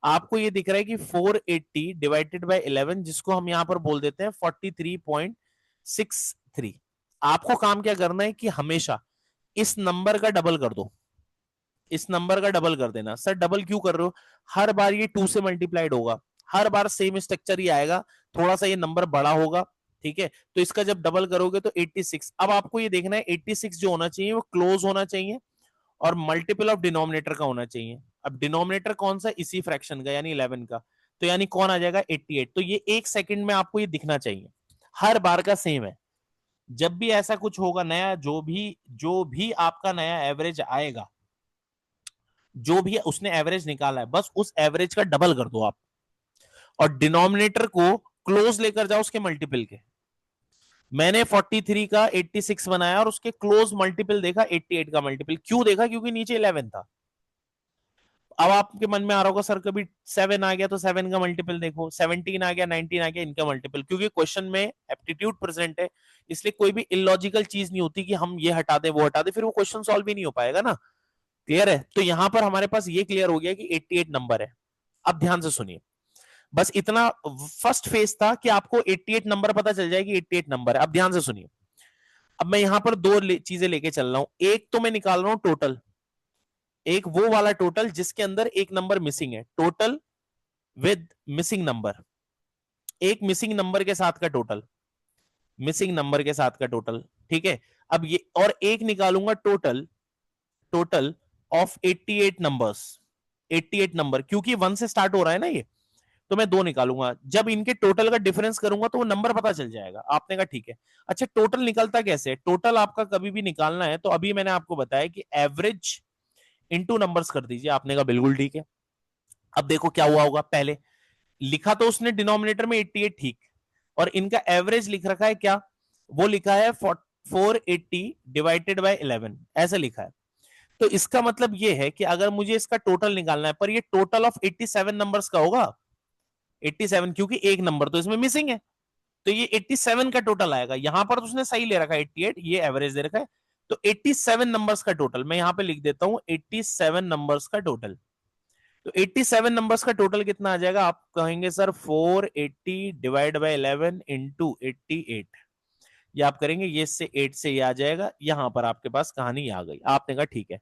आपको ये दिख रहा है कि 480 डिवाइडेड बाय 11, जिसको हम यहां पर बोल देते हैं 43.63। आपको काम क्या करना है कि हमेशा इस नंबर का डबल कर दो, इस नंबर का डबल कर देना। सर डबल क्यों कर रहे हो? हर बार ये 2 से मल्टीप्लाइड होगा, हर बार सेम स्ट्रक्चर ही आएगा, थोड़ा सा ये नंबर बड़ा होगा। ठीक है, तो इसका जब डबल करोगे तो 86। अब आपको ये देखना है 86 जो होना चाहिए वो क्लोज होना चाहिए और मल्टीपल ऑफ डिनोमिनेटर का होना चाहिए। अब डिनोमिनेटर कौन सा? इसी फ्रैक्शन का यानी 11 का, तो यानी कौन आ जाएगा? 88। तो ये एक सेकंड में आपको ये दिखना चाहिए, हर बार का सेम है। जब भी ऐसा कुछ होगा नया, जो भी आपका नया एवरेज आएगा, जो भी उसने एवरेज निकाला है, बस उस एवरेज का डबल कर दो आप, और डिनोमिनेटर को क्लोज लेकर जाओ उसके मल्टीपल के। मैंने 43 का 86 बनाया और उसके क्लोज मल्टीपल देखा 88 का मल्टीपल। क्यों देखा? क्योंकि नीचे 11 था। अब आपके मन में आ रहा होगा सर कभी 7 आ गया तो 7 का मल्टीपल देखो, 17 आ गया, 19 आ गया, इनका मल्टीपल। क्योंकि क्वेश्चन में एप्टीट्यूड प्रेजेंट है, इसलिए कोई भी इलॉजिकल चीज नहीं होती कि हम ये हटा दें वो हटा दें, फिर वो क्वेश्चन सॉल्व भी नहीं हो पाएगा ना। क्लियर है? तो यहां पर हमारे पास ये क्लियर हो गया कि 88 नंबर है। अब ध्यान से सुनिए, बस इतना फर्स्ट फेज था कि आपको 88 नंबर पता चल जाएगी 88 नंबर है। अब ध्यान से सुनिए, अब मैं यहां पर दो चीजें लेके चल रहा हूं। एक तो मैं निकाल रहा हूं टोटल, एक वो वाला टोटल जिसके अंदर एक नंबर मिसिंग है, टोटल विद मिसिंग नंबर, एक मिसिंग नंबर के साथ का टोटल, मिसिंग नंबर के साथ का टोटल। ठीक है, अब ये और एक निकालूंगा total, total of 88 numbers, 88 number, क्योंकि 1 से स्टार्ट हो रहा है ना ये, तो मैं दो निकालूंगा। जब इनके टोटल का डिफरेंस करूंगा तो वो नंबर पता चल जाएगा। आपने कहा ठीक है। अच्छा टोटल निकलता कैसे? टोटल आपका कभी भी निकालना है तो अभी मैंने आपको बताया कि एवरेज इनटू नंबर्स कर दीजिए। आपने कहा बिल्कुल ठीक है। अब देखो क्या हुआ होगा, पहले लिखा तो उसने डिनोमिनेटर में 88 ठीक, और इनका एवरेज लिख रखा है क्या? वो लिखा है 480 डिवाइडेड बाय 11, ऐसे लिखा है। तो इसका मतलब ये है कि अगर मुझे इसका टोटल निकालना है, पर ये टोटल ऑफ 87 नंबर्स का होगा, 87, क्योंकि एक नंबर तो इसमें मिसिंग है, तो ये 87 का टोटल आएगा। यहां पर तो उसने सही ले रखा है 88, ये एवरेज दे रखा है, तो 87 नंबर्स का टोटल मैं यहां पे लिख देता हूं, 87 नंबर्स का टोटल। तो 87 नंबर्स का टोटल कितना आ जाएगा? आप कहेंगे सर 480 डिवाइड बाय 11 इंटू 88। ये आप करेंगे, ये से 8 से ये आ जाएगा, यहां पर आपके पास कहानी आ गई। आपने कहा ठीक है,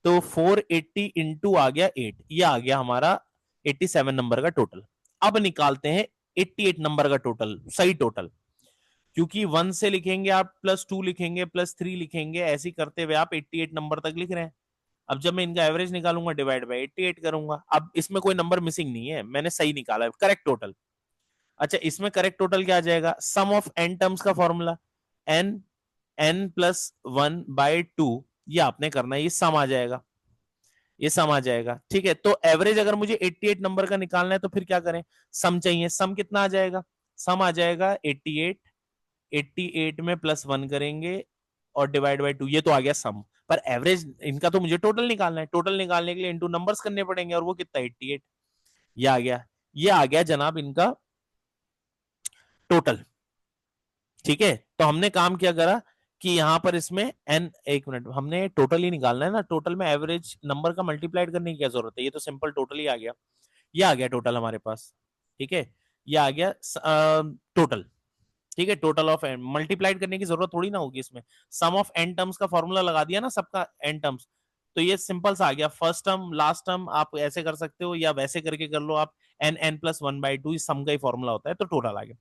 तो 480 इंटू आ गया 8, ये आ गया हमारा 87 नंबर का टोटल। अब निकालते हैं 88 नंबर का टोटल, सही टोटल। क्योंकि 1 से लिखेंगे आप, +2 लिखेंगे, +3 लिखेंगे, ऐसे करते हुए आप 88 नंबर तक लिख रहे हैं। अब जब मैं इनका एवरेज निकालूंगा, डिवाइड बाय 88 करूंगा। अब इसमें कोई नंबर मिसिंग नहीं है, मैंने सही निकाला है, करेक्ट टोटल। अच्छा, इसमें करेक्ट टोटल क्या आ जाएगा? सम ऑफ n टर्म्स का फॉर्मूला, n n+1/2, ये आपने करना है, ये सम आ जाएगा, ये सम आ जाएगा। ठीक है, तो एवरेज अगर मुझे 88 नंबर का निकालना है तो फिर क्या करें? सम चाहिए। सम कितना आ जाएगा? सम आ जाएगा 88, 88 में +1 करेंगे और डिवाइड बाय 2, ये तो आ गया सम। पर एवरेज इनका तो मुझे टोटल निकालना है, टोटल निकालने के लिए इनटू नंबर्स करने पड़ेंगे, और वो कितना? 88। ये आ गया, ये आ गया जनाब इनका टोटल। ठीक है, तो हमने काम क्या करा कि यहां पर इसमें एन, एक मिनट, हमने टोटल ही निकालना है ना, टोटल में एवरेज नंबर का मल्टीप्लाइड करने की क्या जरूरत है? ये तो सिंपल टोटल ही आ गया, ये आ गया टोटल हमारे पास। ठीक है, ये आ गया टोटल। ठीक है, टोटल ऑफ एन, मल्टीप्लाइड करने की जरूरत थोड़ी ना होगी इसमें, सम ऑफ एन टर्म्स का फॉर्मूला लगा दिया ना सबका, एन टर्म्स, तो ये सिंपल सा आ गया। फर्स्ट टर्म लास्ट टर्म आप ऐसे कर सकते हो, या वैसे करके कर लो आप, n+1/2 इस सम का ही फॉर्मूला होता है, तो टोटल आ गया।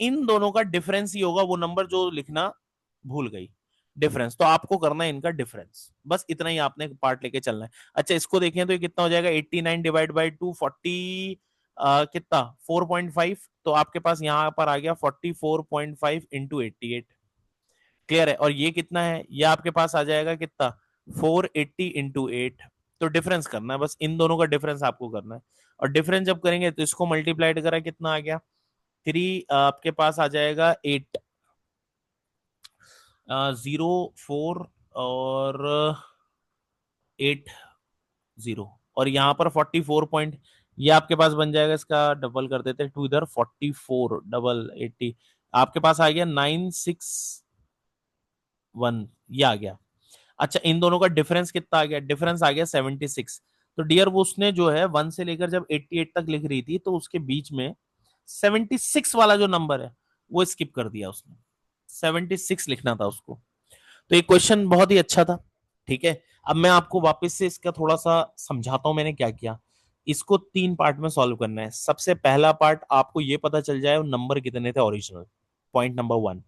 इन दोनों का डिफरेंस ही होगा वो नंबर जो लिखना भूल गई, डिफरेंस। तो आपको करना है इनका डिफरेंस, बस इतना ही आपने पार्ट लेके चलना है। अच्छा, इसको देखें तो ये कितना हो जाएगा? 89 डिवाइड बाई 2, 40 कितना? 4.5। तो आपके पास यहां पर आ गया 44.5 इंटू 88। क्लियर है? और ये कितना है? ये आपके पास आ जाएगा कितना? 480 इंटू 8। तो डिफरेंस करना है, बस इन दोनों का डिफरेंस आपको करना है। और डिफरेंस जब करेंगे तो इसको मल्टीप्लाइड करा, कितना आ गया? 3 आपके पास आ जाएगा 8, 0 4 और 8 0, और यहाँ पर 44 पॉइंट, ये आपके पास बन जाएगा, इसका डबल कर देते हैं 2 इधर, 44 डबल 80, आपके पास आ गया 961, ये आ गया। अच्छा, इन दोनों का डिफरेंस कितना आ गया? डिफरेंस आ गया 76। तो डियर वो उसने जो है 1 से लेकर जब 88 तक लिख रही थी, तो उसके बीच में 76 वाला जो नंबर है वो स्किप कर दिया उसने, 76 लिखना था उसको। तो ये क्वेश्चन बहुत ही अच्छा था। ठीक है, अब मैं आपको वापस से इसका थोड़ा सा समझाता हूं मैंने क्या किया। इसको 3 पार्ट में सॉल्व करना है। सबसे पहला पार्ट आपको ये पता चल जाए नंबर कितने थे original, point number 1,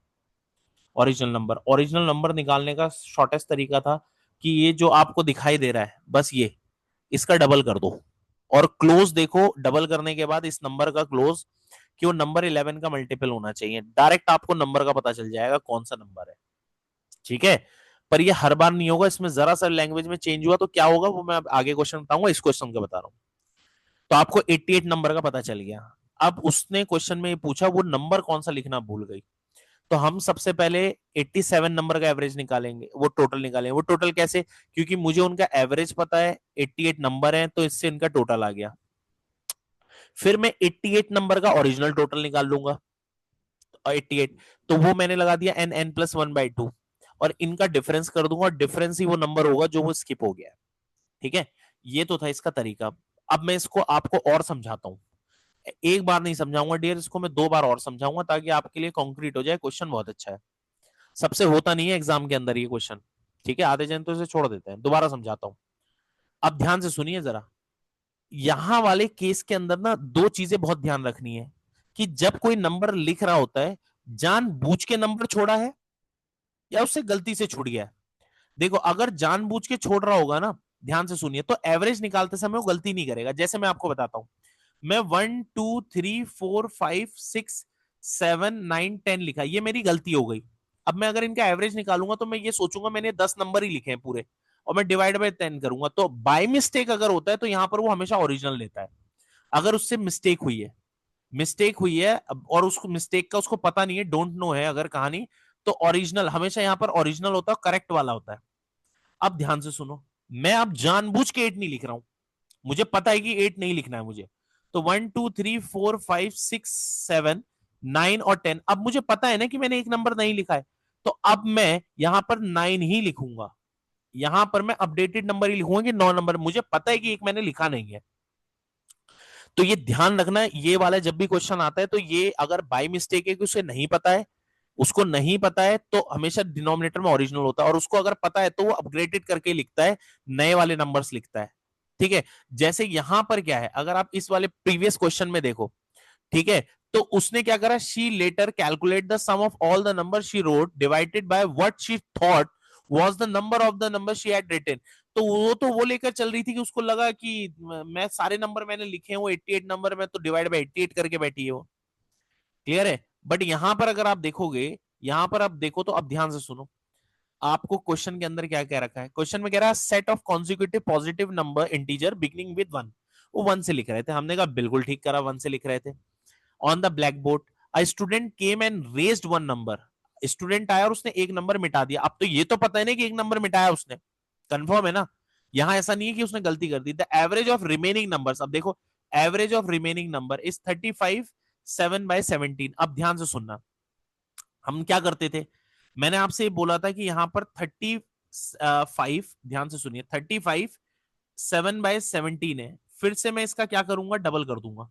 original number निकालने का शॉर्टेस्ट तरीका था कि ये जो आपको दिखाई दे रहा है, बस ये इसका डबल कर दो, और क्लोज देखो डबल करने के बाद इस नंबर का क्लोज, कि वो नंबर 11 का मल्टीपल होना चाहिए। डायरेक्ट आपको नंबर का पता चल जाएगा कौन सा नंबर है। ठीक है, पर ये हर बार नहीं होगा, इसमें जरा सा लैंग्वेज में चेंज हुआ तो क्या होगा वो मैं आगे क्वेश्चन बताऊंगा, इस क्वेश्चन का बता रहा हूं। तो आपको 88 नंबर का पता चल गया। अब उसने क्वेश्चन में ये पूछा वो नंबर कौन सा लिखना भूल गई। तो हम सबसे पहले 87 नंबर का एवरेज निकालेंगे, वो टोटल निकालेंगे। वो टोटल कैसे? क्योंकि मुझे उनका एवरेज पता है, 88 नंबर है, तो इससे इनका टोटल आ गया। फिर मैं 88 नंबर का ओरिजिनल टोटल निकाल लूंगा, 88, तो वो मैंने लगा दिया n+1/2, और इनका डिफरेंस कर दूंगा, और डिफरेंस ही वो नंबर होगा जो वो स्किप हो गया है। ठीक है, ये तो था इसका तरीका। अब मैं इसको आपको और समझाता हूं, एक बार नहीं समझाऊंगा डियर, इसको मैं 2 बार और समझाऊंगा ताकि आपके लिए कॉन्क्रीट हो जाए। क्वेश्चन बहुत अच्छा है, सबसे होता नहीं है एग्जाम के अंदर ये क्वेश्चन। ठीक है, आधे जन तो इसे छोड़ देते हैं। दोबारा समझाता हूं, अब ध्यान से सुनिए जरा। यहां वाले केस के अंदर ना 2 चीजें बहुत ध्यान रखनी है, कि जब कोई नंबर लिख रहा होता है, जानबूझ के नंबर छोड़ा है या उससे गलती से छूट गया है। देखो, अगर जानबूझ के छोड़ रहा होगा ना, ध्यान से सुनिए, तो एवरेज निकालते समय वो गलती नहीं करेगा। जैसे मैं आपको बताता हूं, मैं 1 2 3 4 5 6 7 9 10 लिखा, ये मेरी गलती हो गई। अब मैं अगर इनका एवरेज निकालूंगा तो मैं ये सोचूंगा मैंने 10 नंबर ही लिखे हैं पूरे, और मैं डिवाइड बाय 10 करूंगा, तो बाय मिस्टेक अगर होता है तो यहां पर वो हमेशा ओरिजिनल लेता है। अगर उससे मिस्टेक हुई है और उसको मिस्टेक का उसको पता नहीं है, डोंट नो है अगर कहानी, तो ओरिजिनल हमेशा यहां पर ओरिजिनल होता है, करेक्ट वाला होता है। अब ध्यान से सुनो, मैं अब जानबूझ के 8 नहीं लिख रहा हूं, मुझे पता है कि 8 नहीं लिखना है मुझे। तो 1 2 3 4 5 6 7 9 और 10, अब मुझे पता है ना कि मैंने एक नंबर नहीं लिखा है, तो अब मैं यहां पर 9 ही लिखूंगा, यहां पर मैं अपडेटेड नंबर ही लिखूंगा कि 9 नंबर, मुझे पता है कि एक मैंने लिखा नहीं है। तो ये ध्यान रखना है, ये वाला जब भी क्वेश्चन आता है तो ये अगर बाय मिस्टेक है कि उसे नहीं पता है, उसको नहीं पता है, तो हमेशा डिनोमिनेटर में ओरिजिनल होता है, और उसको अगर पता है तो वो अपग्रेडेड करके लिखता है, नए वाले नंबर्स लिखता है। ठीक है, जैसे यहां पर क्या है, अगर आप इस वाले प्रीवियस क्वेश्चन में देखो, ठीक है, तो उसने क्या करा, she later calculate the sum of all the number she wrote divided by what she thought was the number of the number she had written. तो वो लेकर चल रही थी कि उसको लगा कि मैं सारे नंबर मैंने लिखे हैं वो 88 नंबर में, तो डिवाइड बाय 88 करके बैठी है वो। क्लियर है? बट यहां पर अगर आप देखोगे, यहां पर आप देखो तो अब ध्यान से सुनो, आपको क्वेश्चन के अंदर क्या क्या रखा है, क्वेश्चन में कह रहा है set of consecutive positive number integer beginning with 1। वो 1 से लिख रहे थे, हमने कहा बिल्कुल ठीक करा, 1 से लिख रहे थे। On the black board a student came and raised one number, student आया और उसने एक नंबर मिटा दिया। अब तो ये तो पता है ना कि एक नंबर मिटाया उसने, कंफर्म है ना, यहां ऐसा नहीं है कि उसने गलती कर दी। The average of remaining numbers, अब देखो average of remaining number is 35 7/17। अब ध्यान से सुनना, हम क्या करते थे, मैंने आपसे बोला था कि यहां पर 35, ध्यान से सुनिए, 35 7/17 है, फिर से मैं इसका क्या करूंगा, डबल कर दूंगा।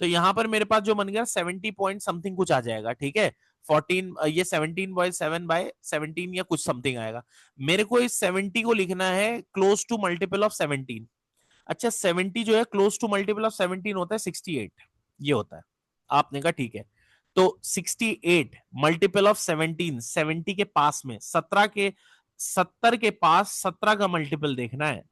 तो यहां पर मेरे पास जो बन गया 70 पॉइंट समथिंग कुछ आ जाएगा। ठीक है, 14, ये 17/7/17 या कुछ समथिंग आएगा। मेरे को इस 70 को लिखना है क्लोज टू मल्टीपल ऑफ 17। अच्छा, 70 जो है क्लोज टू मल्टीपल ऑफ 17 होता है 68, ये होता है। आपने कहा ठीक है, तो 68 मल्टीपल ऑफ 17, 70 के पास में 17 के, 70 के पास 17 का मल्टीपल देखना है।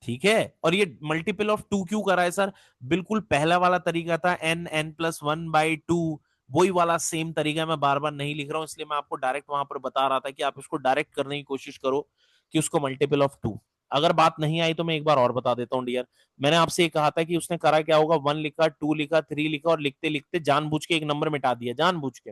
ठीक है, और ये मल्टीपल ऑफ 2 क्यों करा है सर, बिल्कुल पहला वाला तरीका था n+1/2, वही वाला सेम तरीका मैं बार बार नहीं लिख रहा हूं, इसलिए मैं आपको डायरेक्ट वहां पर बता रहा था कि आप इसको डायरेक्ट करने की कोशिश करो कि उसको मल्टीपल ऑफ 2। अगर बात नहीं आई तो मैं एक बार और बता देता हूँ डियर, मैंने आपसे ये कहा था कि उसने करा क्या होगा, 1 लिखा, 2 लिखा, 3 लिखा, और लिखते लिखते जानबूझ के एक नंबर मिटा दिया, जानबूझ के,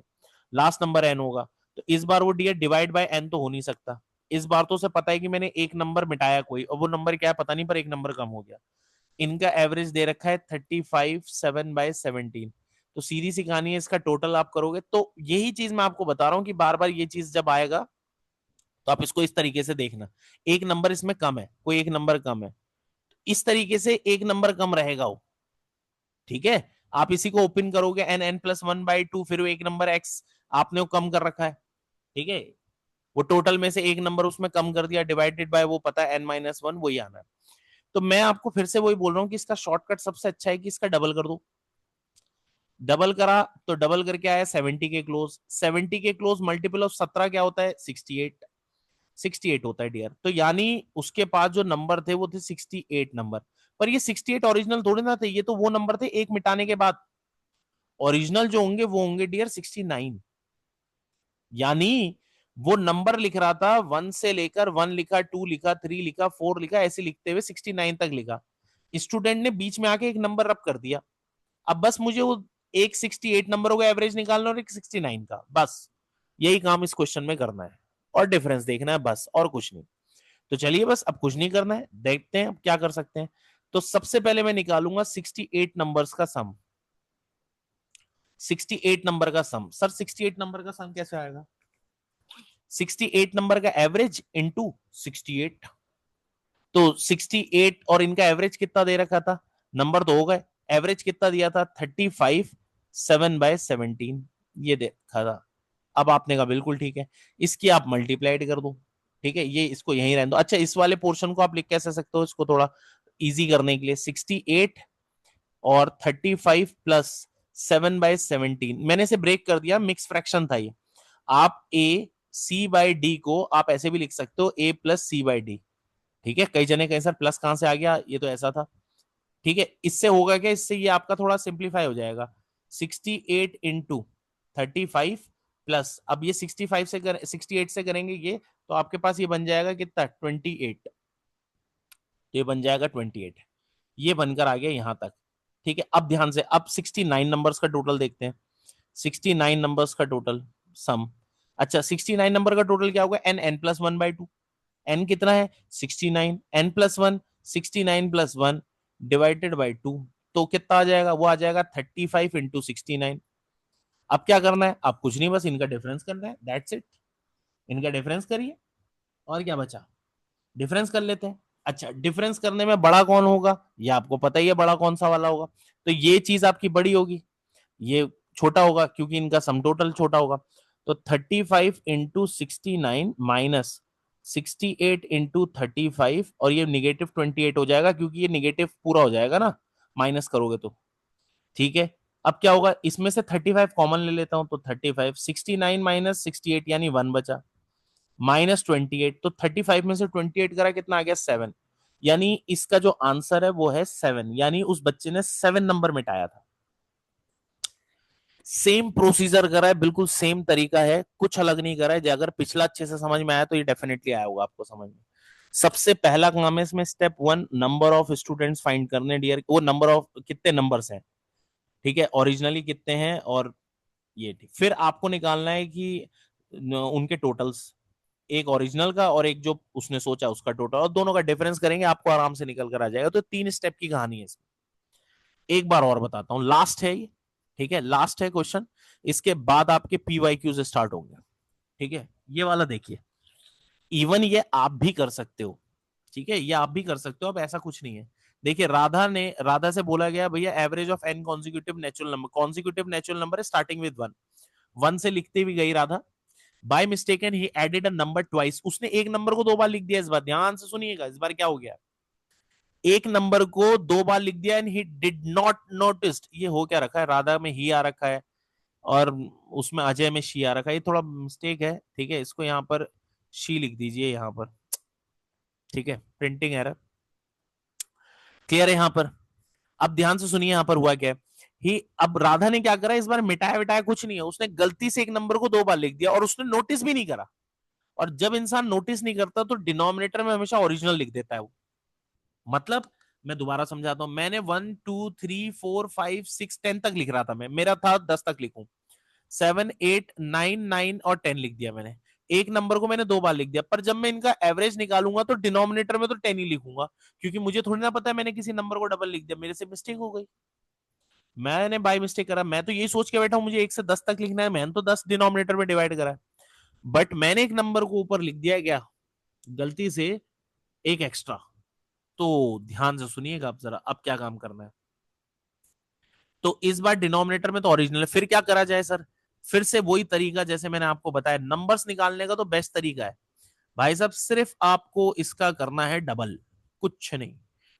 लास्ट नंबर n होगा। तो इस बार वो डियर डिवाइड बाय n तो हो नहीं सकता, इस बार तो उसे पता है कि मैंने एक नंबर मिटाया कोई, और वो नंबर क्या है पता नहीं, पर एक नंबर कम हो गया। इनका एवरेज दे रखा है 35 7/17। तो सीधी सी कहानी है, इसका टोटल आप करोगे तो यही चीज मैं आपको बता रहा हूं कि बार बार ये चीज जब आएगा तो आप इसको इस तरीके से देखना, एक नंबर इसमें कम है, कोई एक नंबर कम है, इस तरीके से एक नंबर कम रहेगा वो। ठीक है, आप इसी को ओपन करोगे n+1/2, फिर वो एक नंबर x आपने वो कम कर रखा है। ठीक है, वो टोटल में से एक नंबर उसमें कम कर दिया, डिवाइडेड बाय वो पता है n-1, वही आना है। तो मैं आपको फिर से वही बोल रहा हूँ कि इसका शॉर्टकट सबसे अच्छा है कि इसका डबल कर दो। डबल करा तो डबल करके आया 70 के क्लोज, 70 के क्लोज मल्टीपल ऑफ 17 क्या होता है, 68, 68 होता है डियर। तो यानी उसके पास जो नंबर थे वो थे 68 नंबर, पर ये 68 ओरिजिनल थोड़े ना थे, ये तो वो नंबर थे एक मिटाने के बाद, ओरिजिनल जो होंगे वो होंगे डियर 69। यानी वो नंबर लिख रहा था 1 से लेकर, 1 लिखा, 2 लिखा, 3 लिखा, 4 लिखा, ऐसे लिखते हुए 69 तक लिखा। स्टूडेंट ने बीच में आके एक नंबर रब कर दिया। अब बस मुझे वो एक 68 नंबरों का एवरेज निकालना और एक 69 का, बस यही काम इस क्वेश्चन में करना है, और डिफरेंस देखना है बस, और कुछ नहीं। तो चलिए बस अब कुछ नहीं करना है, देखते हैं अब क्या कर सकते हैं। तो सबसे पहले मैं निकालूंगा 68 नंबर्स का सम, 68 नंबर का सम। सर 68 नंबर का सम कैसे आएगा, 68 नंबर का एवरेज इंटू 68। तो 68 और इनका एवरेज कितना दे रखा था, नंबर तो हो गए, एवरेज कितना दिया था 35 7/17, ये देखा था। अब आपने कहा बिल्कुल ठीक है, इसकी आप मल्टीप्लाइड कर दो। ठीक है, ये इसको यहीं रहने दो। अच्छा, इस वाले पोर्शन को आप लिख कैसे सकते हो, इसको थोड़ा इजी करने के लिए 68 और 35 प्लस 7/17, मैंने इसे ब्रेक कर दिया, मिक्स फ्रैक्शन था ये। आप ए सी बाई डी को आप ऐसे भी लिख सकते हो, ए प्लस सी बाई डी। ठीक है, कई जने कहीं सर प्लस कहां से आ गया, ये तो ऐसा था। ठीक है, इससे होगा क्या, इससे ये आपका थोड़ा सिंप्लीफाई हो जाएगा, 68 इंटू 35 प्लस, अब ये 68 से करेंगे ये, तो आपके पास ये बन जाएगा कितना 28, ये बन जाएगा 28, ये बनकर आ गया यहां तक। ठीक है, अब ध्यान से अब 69 नंबर्स का टोटल देखते हैं, 69 नंबर्स का टोटल सम। अच्छा, 69 नंबर का टोटल क्या होगा, n+1/2, n कितना है 69, n+1 69+1 डिवाइडेड बाई 2, तो कितना आ जाएगा, वो आ जाएगा 35 इंटू 69। अब क्या करना है, आप कुछ नहीं, बस इनका डिफरेंस करना है, दैट्स इट। इनका डिफरेंस करिए और क्या बचा, डिफरेंस कर लेते हैं। अच्छा, डिफरेंस करने में बड़ा कौन होगा, ये आपको पता ही है बड़ा कौन सा वाला होगा, तो ये चीज आपकी बड़ी होगी, ये छोटा होगा क्योंकि इनका सम टोटल छोटा होगा। तो 35 इंटू 69 माइनस 68 इंटू 35, और ये निगेटिव 28 हो जाएगा क्योंकि ये निगेटिव पूरा हो जाएगा ना, माइनस करोगे तो। ठीक है, अब क्या होगा, इसमें से 35 कॉमन ले लेता हूं, तो 35, 69 माइनस 68 यानी 1 बचा, माइनस 28, तो 35 में से 28 करा कितना आ गया, 7। यानी इसका जो आंसर है वो है 7, यानी उस बच्चे ने 7 नंबर मिटाया था। सेम प्रोसीजर करा है, बिल्कुल सेम तरीका है, कुछ अलग नहीं करा है। अगर पिछला अच्छे से समझ में आया तो ये डेफिनेटली आया होगा आपको समझ में। सबसे पहला काम है इसमें step 1, number of students find करने डियर, वो नंबर ऑफ कितने नंबर्स हैं, ठीक है, ओरिजिनली कितने हैं, और ये ठीक। फिर आपको निकालना है कि उनके टोटल्स, एक ओरिजिनल का और एक जो उसने सोचा उसका टोटल, और दोनों का डिफरेंस करेंगे, आपको आराम से निकल कर आ जाएगा। तो 3 स्टेप की कहानी है इसमें। एक बार और बताता हूं, लास्ट है ये, ठीक है, लास्ट है क्वेश्चन। इसके बाद आपके पीवाईक्यू से स्टार्ट होंगे, ठीक है। ये वाला देखिए, इवन ये आप भी कर सकते हो, ठीक है, ये आप भी कर सकते हो, अब ऐसा कुछ नहीं है। देखिए, राधा से बोला गया भैया average of n consecutive natural number, consecutive natural number है स्टार्टिंग विद 1, 1 से लिखते भी गई Radha. By mistake and he added a number twice, उसने एक नंबर को 2 बार लिख दिया। इस बार ध्यान से सुनिएगा, इस बार क्या हो गया, एक नंबर को 2 बार लिख दिया, and he did not notice. ये हो क्या रखा है, राधा में ही आ रखा है और उसमें अजय में शी आ रखा है, ये थोड़ा मिस्टेक है, ठीक है, इसको यहाँ पर शी लिख दीजिए यहाँ पर, ठीक है, प्रिंटिंग एरर। क्लियर है यहाँ पर। अब ध्यान से सुनिए यहाँ पर हुआ क्या है, ही अब राधा ने क्या करा, इस बार मिटाया विटाया कुछ नहीं है, उसने गलती से एक नंबर को 2 बार लिख दिया और उसने नोटिस भी नहीं करा। और जब इंसान नोटिस नहीं करता तो डिनोमिनेटर में हमेशा ओरिजिनल लिख देता है वो। मतलब, मैं दोबारा समझाता हूं, मैंने 1 2 3 4 5 6 10 तक लिख रहा था, मैं मेरा था 10 तक लिखूं, 7 8 9 9 और 10 लिख दिया मैंने। एक नंबर को मैंने 2 बार लिख दिया, पर जब मैं इनका एवरेज निकालूंगा तो डिनोमिनेटर में तो 10 ही लिखूंगा, क्योंकि मुझे थोड़ी ना पता है मैंने किसी नंबर को डबल लिख दिया, मेरे से मिस्टेक हो गई, मैंने बाय मिस्टेक करा। मैं तो यही सोच के बैठा हूं मुझे 1 से 10 तक लिखना है, मैंने तो 10 डिनोमिनेटर में डिवाइड करा है, बट मैंने एक नंबर को ऊपर लिख दिया क्या, गलती से एक एक्स्ट्रा। तो ध्यान से सुनिएगा आप जरा, अब क्या काम करना है। तो इस बार डिनोमिनेटर में तो ओरिजिनल है, फिर क्या करा जाए सर, फिर से वही तरीका जैसे मैंने आपको बताया, नंबर्स निकालने का तो बेस्ट तरीका है भाई साहब, सिर्फ आपको इसका करना है डबल, कुछ नहीं,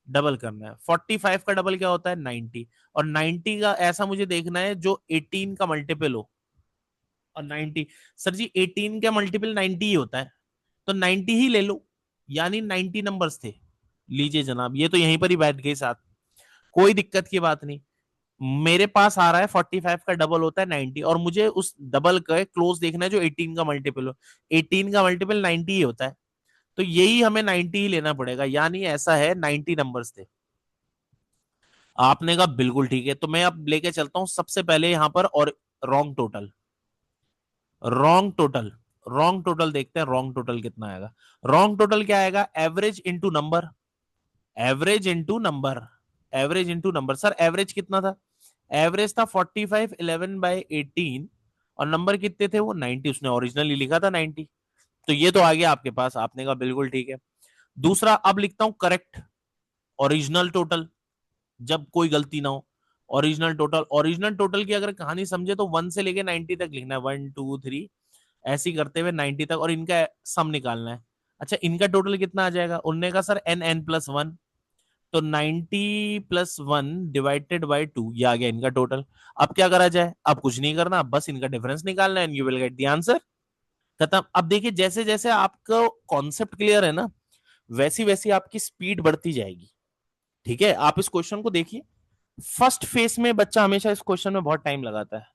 डबल करना है। 45 का डबल क्या होता है, 90, और 90 का ऐसा मुझे देखना है जो 18 का मल्टीपल हो। और 90, सर जी 18 का मल्टीपल 90 ही होता है, तो 90 ही ले लो, यानी 90 नंबर्स थे। लीजिए जनाब, ये तो यहीं पर ही बैठ गए साथ, कोई दिक्कत की बात नहीं। मेरे पास आ रहा है 45 का डबल होता है 90, और मुझे उस डबल का क्लोज देखना है जो 18 का मल्टीपल हो। 18 का मल्टीपल 90 ही होता है, तो यही हमें 90 ही लेना पड़ेगा, यानी ऐसा है 90 नंबर्स थे। आपने कहा बिल्कुल ठीक है, तो मैं अब लेके चलता हूं सबसे पहले यहां पर, और wrong total, wrong total, wrong total देखते हैं, रॉन्ग टोटल कितना आएगा। रॉन्ग टोटल क्या आएगा, average into number, average into number, average into number. Sir average कितना था, एवरेज था 45 11/18, और नंबर कितने थे वो 90, उसने ओरिजिनली लिखा था 90, तो ये तो आ गया आपके पास, आपने कहा बिल्कुल ठीक है। दूसरा, अब लिखता हूं करेक्ट ओरिजिनल टोटल, जब कोई गलती ना हो। ओरिजिनल टोटल, ओरिजिनल टोटल की अगर कहानी समझे तो 1 से लेके 90 तक लिखना है, 1 2 3 ऐसी करते हुए 90 तक, और इनका सम निकालना है। अच्छा, इनका टोटल कितना आ जाएगा, उनने का सर n+1, तो 90+1 डिवाइडेड बाई 2, ये आ गया इनका टोटल। अब क्या करा जाए, अब कुछ नहीं करना, बस इनका डिफरेंस निकालना है, you will get the answer, खत्म। अब देखिए, जैसे जैसे आपको कॉन्सेप्ट क्लियर है ना, वैसी वैसी आपकी स्पीड बढ़ती जाएगी, ठीक है। आप इस क्वेश्चन को देखिए, फर्स्ट फेस में बच्चा हमेशा इस क्वेश्चन में बहुत टाइम लगाता है,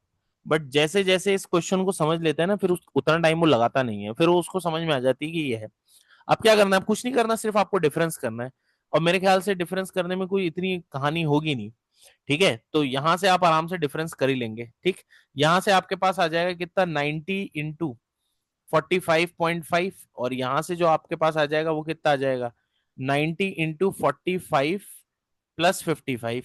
बट जैसे जैसे इस क्वेश्चन को समझ लेता है ना, फिर उतना टाइम वो लगाता नहीं है, फिर वो उसको समझ में आ जाती है कि ये है। अब क्या करना है, कुछ नहीं करना, सिर्फ आपको डिफरेंस करना है, और मेरे ख्याल से डिफरेंस करने में कोई इतनी कहानी होगी नहीं, ठीक है। तो यहां से आप आराम से डिफरेंस कर ही लेंगे, ठीक। यहां से आपके पास आ जाएगा कितना, 90 इंटू 45.5, और यहां से जो आपके पास आ जाएगा वो कितना आ जाएगा, 90 इंटू 45 प्लस 55,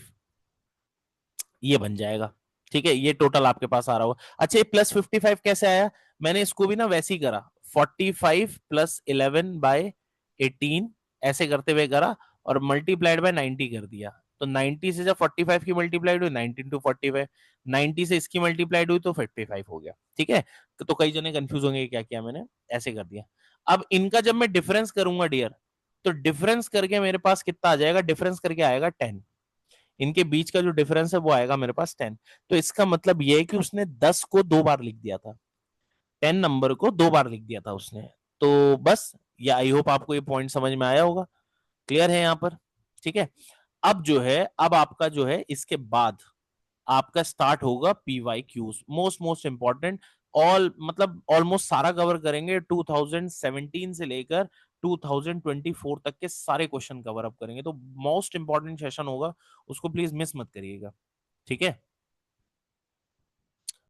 ये बन जाएगा, ठीक है, ये टोटल आपके पास आ रहा होगा। अच्छा, ये +55 कैसे आया? मैंने इसको भी ना वैसे ही करा, 45 + 11/18 ऐसे करते हुए करा और मल्टीप्लाइड बाय 90 कर दिया। तो 90 से जब 45 की मल्टीप्लाइड हुई, 19 × 45, 90 से इसकी मल्टीप्लाइड हुई तो 55 हो गया। ठीक है, तो कई जने कंफ्यूज होंगे क्या किया मैंने, ऐसे कर दिया। अब इनका जब मैं डिफरेंस करूंगा डियर, तो डिफरेंस करके मेरे पास कितना आ जाएगा? डिफरेंस करके आएगा 10। इनके बीच का जो डिफरेंस है वो आएगा मेरे पास 10। तो इसका मतलब ये है कि उसने 10 को 2 बार लिख दिया था, 10 नंबर को 2 बार लिख दिया था उसने। तो बस, ये आई होप आपको ये पॉइंट समझ में आया होगा, क्लियर है यहाँ पर? ठीक है, अब जो है, अब आपका जो है इसके बाद आपका स्टार्ट होगा PYQs, most most important. All मतलब ऑलमोस्ट सारा कवर करेंगे, 2017 से लेकर 2024 तक के सारे क्वेश्चन कवर अप करेंगे। तो मोस्ट इंपॉर्टेंट सेशन होगा, उसको प्लीज मिस मत करिएगा। ठीक है,